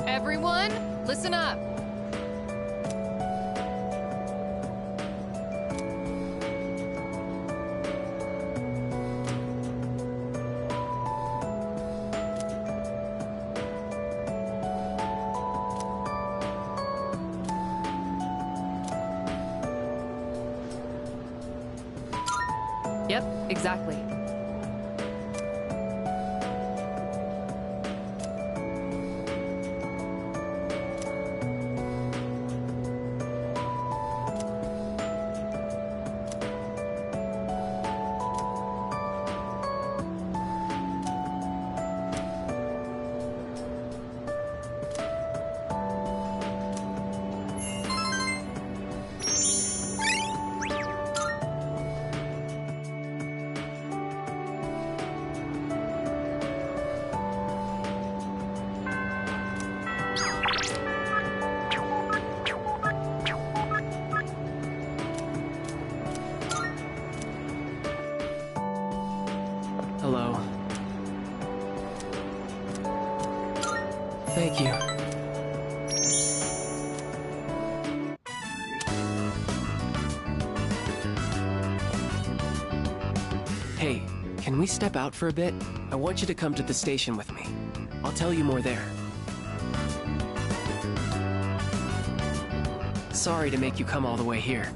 Everyone, listen up. Yep, exactly. Hello. Thank you. Hey, can we step out for a bit? I want you to come to the station with me. I'll tell you more there. Sorry to make you come all the way here.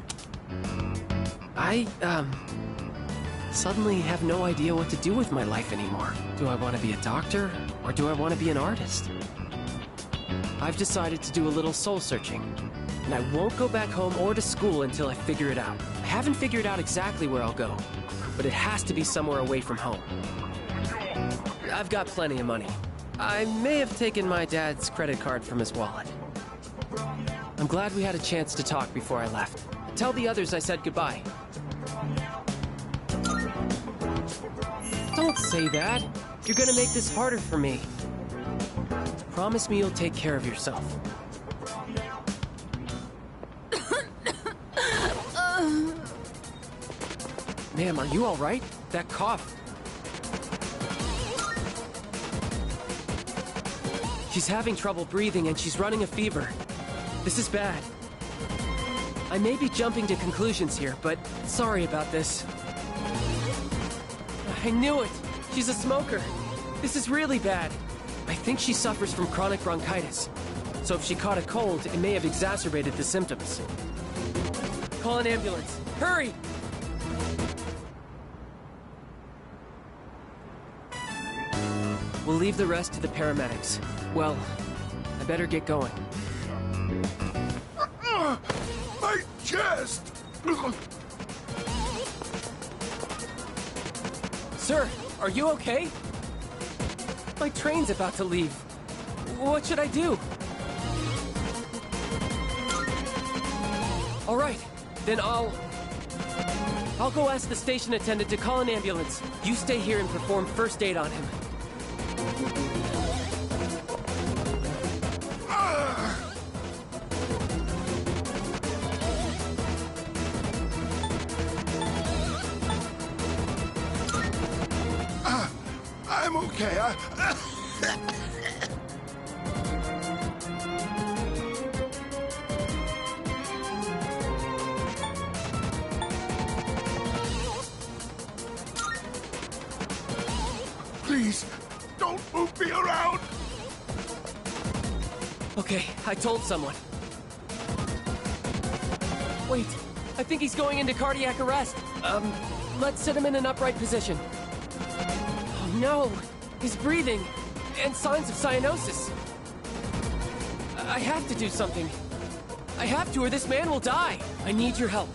I suddenly have no idea what to do with my life anymore. Do I want to be a doctor, or do I want to be an artist? I've decided to do a little soul searching, and I won't go back home or to school until I figure it out. I haven't figured out exactly where I'll go, but it has to be somewhere away from home. I've got plenty of money. I may have taken my dad's credit card from his wallet. I'm glad we had a chance to talk before I left. Tell the others I said goodbye. Don't say that. You're gonna make this harder for me. Promise me you'll take care of yourself. Ma'am, are you all right? That cough. She's having trouble breathing and she's running a fever. This is bad. I may be jumping to conclusions here, but sorry about this. I knew it! She's a smoker! This is really bad. I think she suffers from chronic bronchitis. So if she caught a cold, it may have exacerbated the symptoms. Call an ambulance. Hurry! We'll leave the rest to the paramedics. Well, I better get going. My chest! Sir, are you okay? My train's about to leave. What should I do? All right, then I'll go ask the station attendant to call an ambulance. You stay here and perform first aid on him. I'm okay. Please, don't move me around. Okay, I told someone. Wait, I think he's going into cardiac arrest. Let's sit him in an upright position. Oh no, he's breathing, and signs of cyanosis. I have to do something. I have to, or this man will die. I need your help.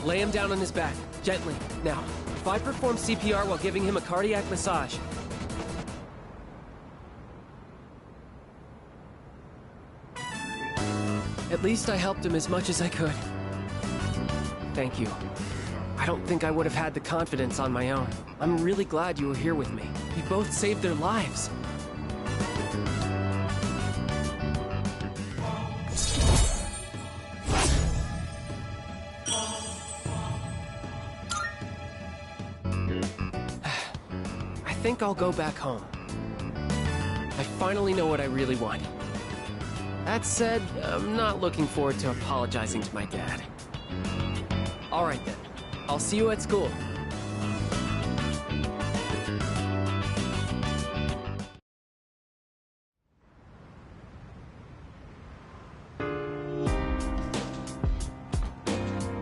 Lay him down on his back, gently. Now, if I perform CPR while giving him a cardiac massage, at least I helped him as much as I could. Thank you. I don't think I would have had the confidence on my own. I'm really glad you were here with me. We both saved their lives. think I'll go back home. I finally know what I really want. That said, I'm not looking forward to apologizing to my dad. Alright then, I'll see you at school.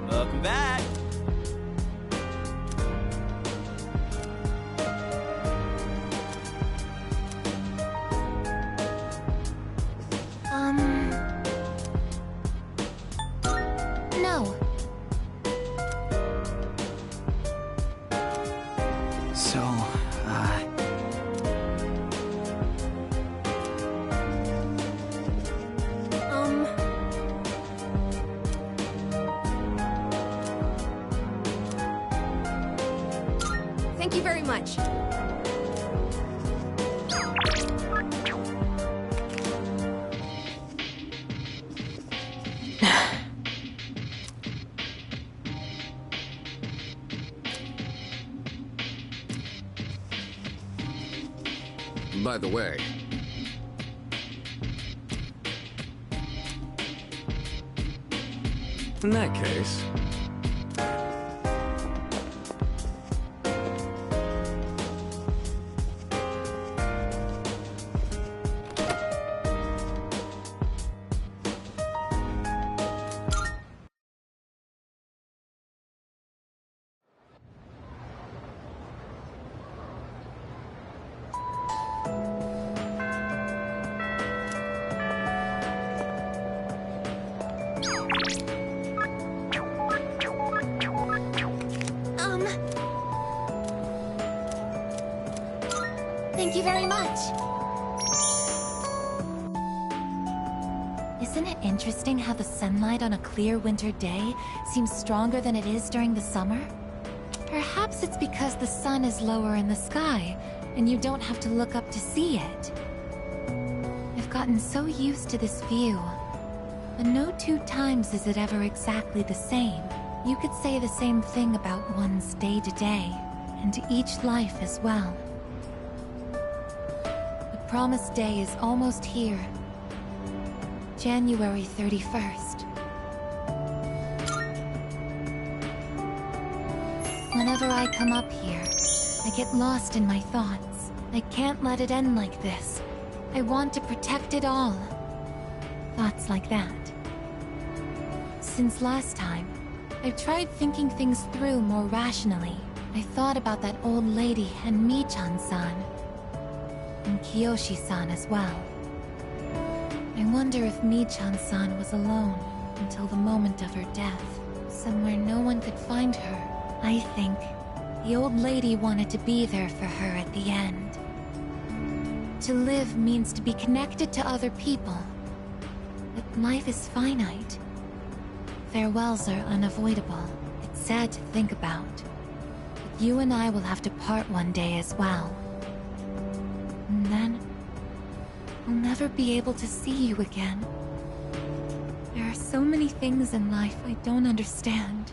Welcome back. No. So, Thank you very much. By the way, in that case, Thank you very much. Isn't it interesting how the sunlight on a clear winter day seems stronger than it is during the summer? Perhaps it's because the sun is lower in the sky, and you don't have to look up to see it. I've gotten so used to this view, but no two times is it ever exactly the same. You could say the same thing about one's day-to-day, and each life as well. The promised day is almost here. January 31st. Whenever I come up here, I get lost in my thoughts. I can't let it end like this. I want to protect it all. Thoughts like that. Since last time, I've tried thinking things through more rationally. I thought about that old lady and Michan-san. And Kiyoshi-san as well. I wonder if Michan-san was alone until the moment of her death, somewhere no one could find her. I think the old lady wanted to be there for her at the end. To live means to be connected to other people, but life is finite. Farewells are unavoidable. It's sad to think about, but you and I will have to part one day as well. And then I'll never be able to see you again. There are so many things in life I don't understand.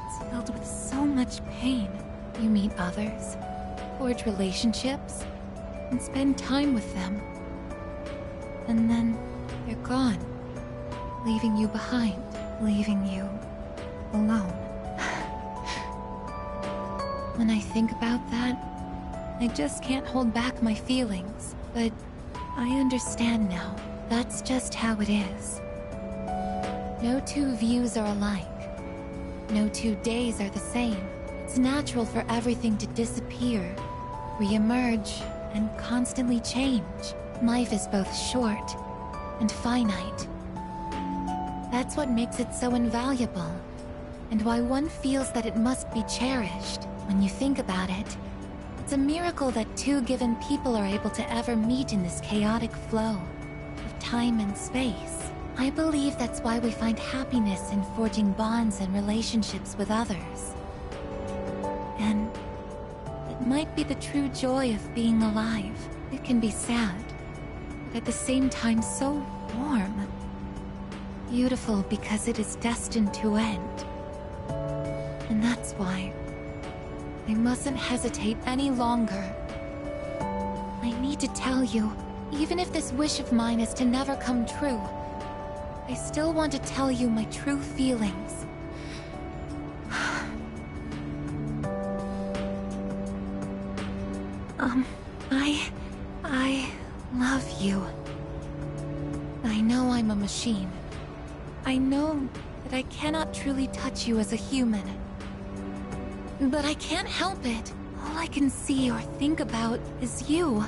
It's filled with so much pain. You meet others, forge relationships, and spend time with them. And then they're gone, leaving you behind, leaving you alone. When I think about that, I just can't hold back my feelings, but I understand now. That's just how it is. No two views are alike. No 2 days are the same. It's natural for everything to disappear, re-emerge, and constantly change. Life is both short and finite. That's what makes it so invaluable, and why one feels that it must be cherished. When you think about it, it's a miracle that 2 given people are able to ever meet in this chaotic flow of time and space. I believe that's why we find happiness in forging bonds and relationships with others. And it might be the true joy of being alive. It can be sad, but at the same time so warm. Beautiful because it is destined to end. And that's why I mustn't hesitate any longer. I need to tell you, even if this wish of mine is to never come true, I still want to tell you my true feelings. I love you. I know I'm a machine. I know that I cannot truly touch you as a human. But I can't help it. All I can see or think about is you.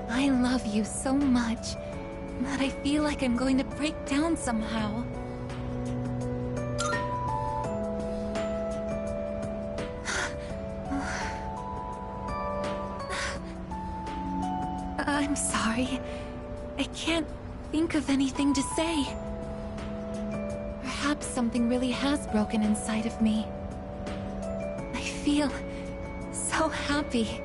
I love you so much that I feel like I'm going to break down somehow. I'm sorry. I can't think of anything to say. Perhaps something really has broken inside of me. I feel so happy.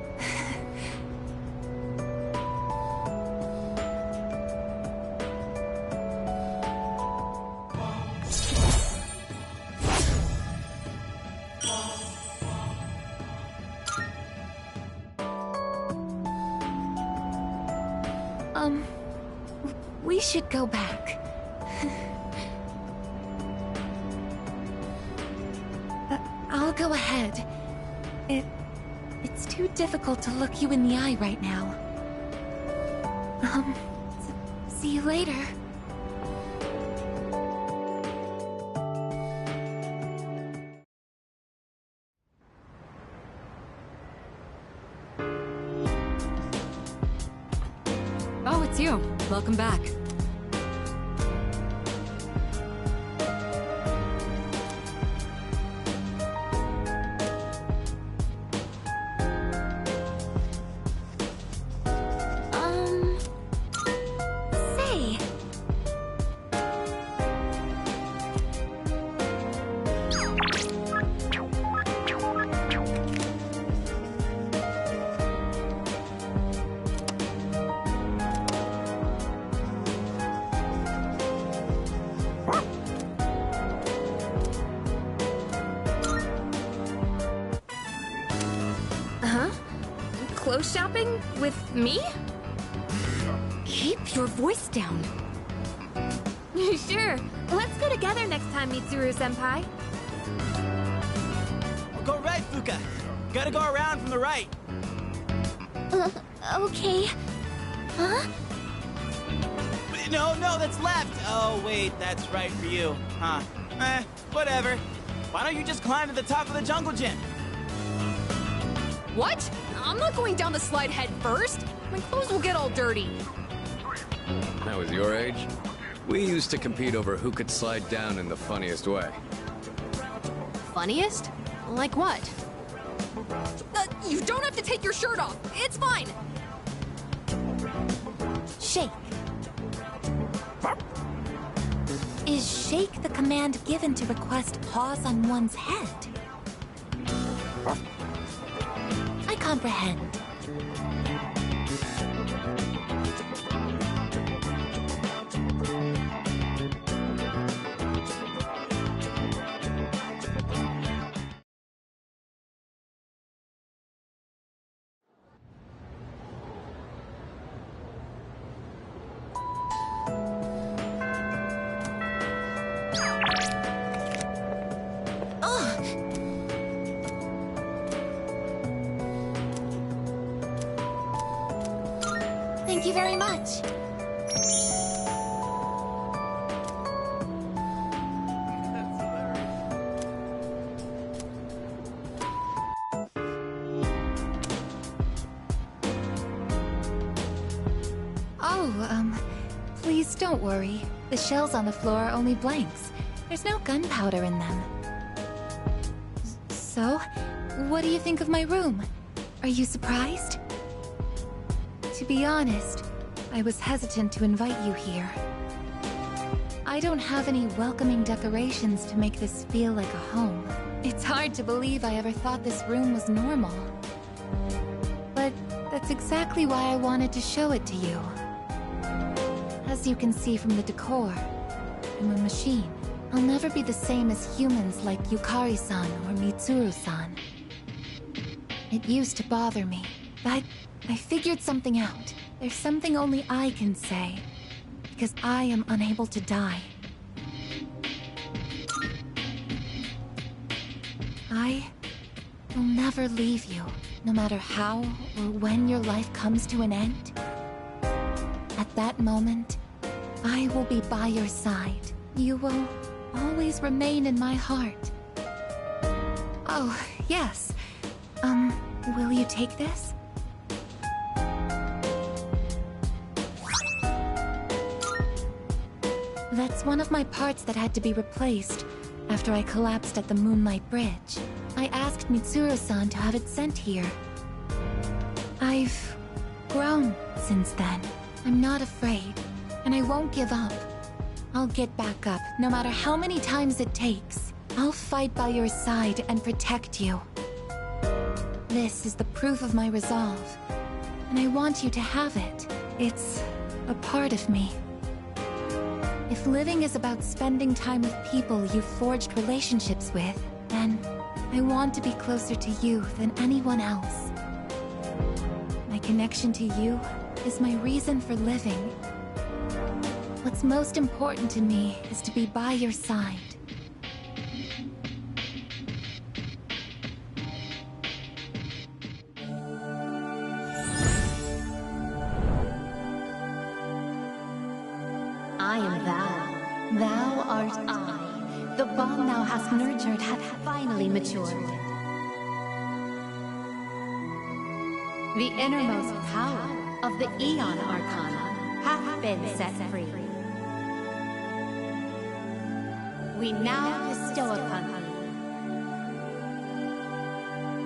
We should go back. I'll go ahead. It's too difficult to look you in the eye right now. See you later. Oh, it's you. Welcome back. Say. Clothes shopping? With me? Keep your voice down. Sure. Let's go together next time, Mitsuru-senpai. We'll go right, Fuka. Gotta go around from the right. Okay. Huh? No, that's left. Oh, wait, that's right for you. Huh. Whatever. Why don't you just climb to the top of the jungle gym? What? I'm not going down the slide head first. My clothes will get all dirty. That was your age? We used to compete over who could slide down in the funniest way. Funniest? Like what? You don't have to take your shirt off. It's fine. Shake. Is shake the command given to request paws on one's head? I comprehend. Thank you very much. Please don't worry. The shells on the floor are only blanks. There's no gunpowder in them. So, what do you think of my room? Are you surprised? To be honest, I was hesitant to invite you here. I don't have any welcoming decorations to make this feel like a home. It's hard to believe I ever thought this room was normal. But that's exactly why I wanted to show it to you. As you can see from the decor, I'm a machine. I'll never be the same as humans like Yukari-san or Mitsuru-san. It used to bother me, but I figured something out. There's something only I can say, because I am unable to die. I will never leave you, no matter how or when your life comes to an end. At that moment, I will be by your side. You will always remain in my heart. Oh, yes. Will you take this? That's one of my parts that had to be replaced after I collapsed at the Moonlight Bridge. I asked Mitsuru-san to have it sent here. I've grown since then. I'm not afraid, and I won't give up. I'll get back up, no matter how many times it takes. I'll fight by your side and protect you. This is the proof of my resolve, and I want you to have it. It's a part of me. If living is about spending time with people you've forged relationships with, then I want to be closer to you than anyone else. My connection to you is my reason for living. What's most important to me is to be by your side. I am thou. Thou art I. The bond thou hast nurtured hath finally matured. The innermost power of the Aeon Arcana hath been set free. We now bestow upon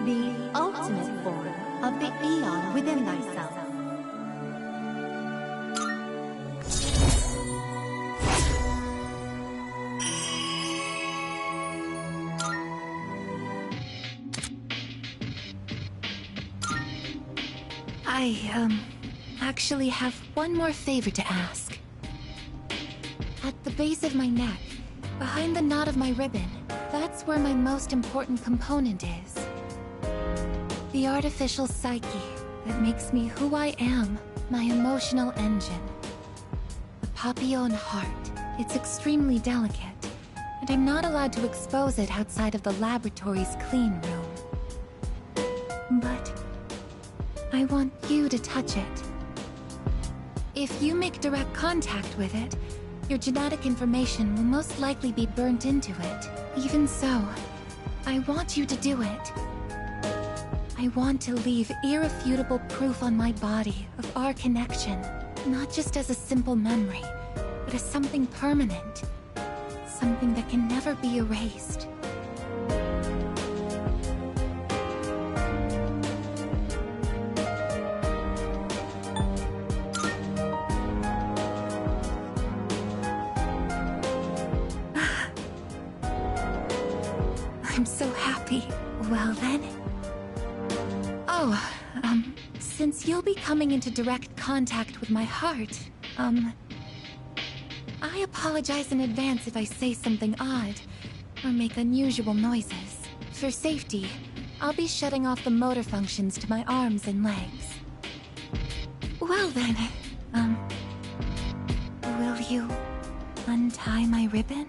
thee the ultimate form of the Aeon within thyself. I actually have one more favor to ask. At the base of my neck, behind the knot of my ribbon, that's where my most important component is. The artificial psyche that makes me who I am, my emotional engine. The papillon heart. It's extremely delicate, and I'm not allowed to expose it outside of the laboratory's clean room. But I want you to touch it. If you make direct contact with it, your genetic information will most likely be burnt into it. Even so, I want you to do it. I want to leave irrefutable proof on my body of our connection, not just as a simple memory, but as something permanent. Something that can never be erased. I'm so happy. Well then. Oh, since you'll be coming into direct contact with my heart, I apologize in advance if I say something odd, or make unusual noises. For safety, I'll be shutting off the motor functions to my arms and legs. Well then, will you untie my ribbon?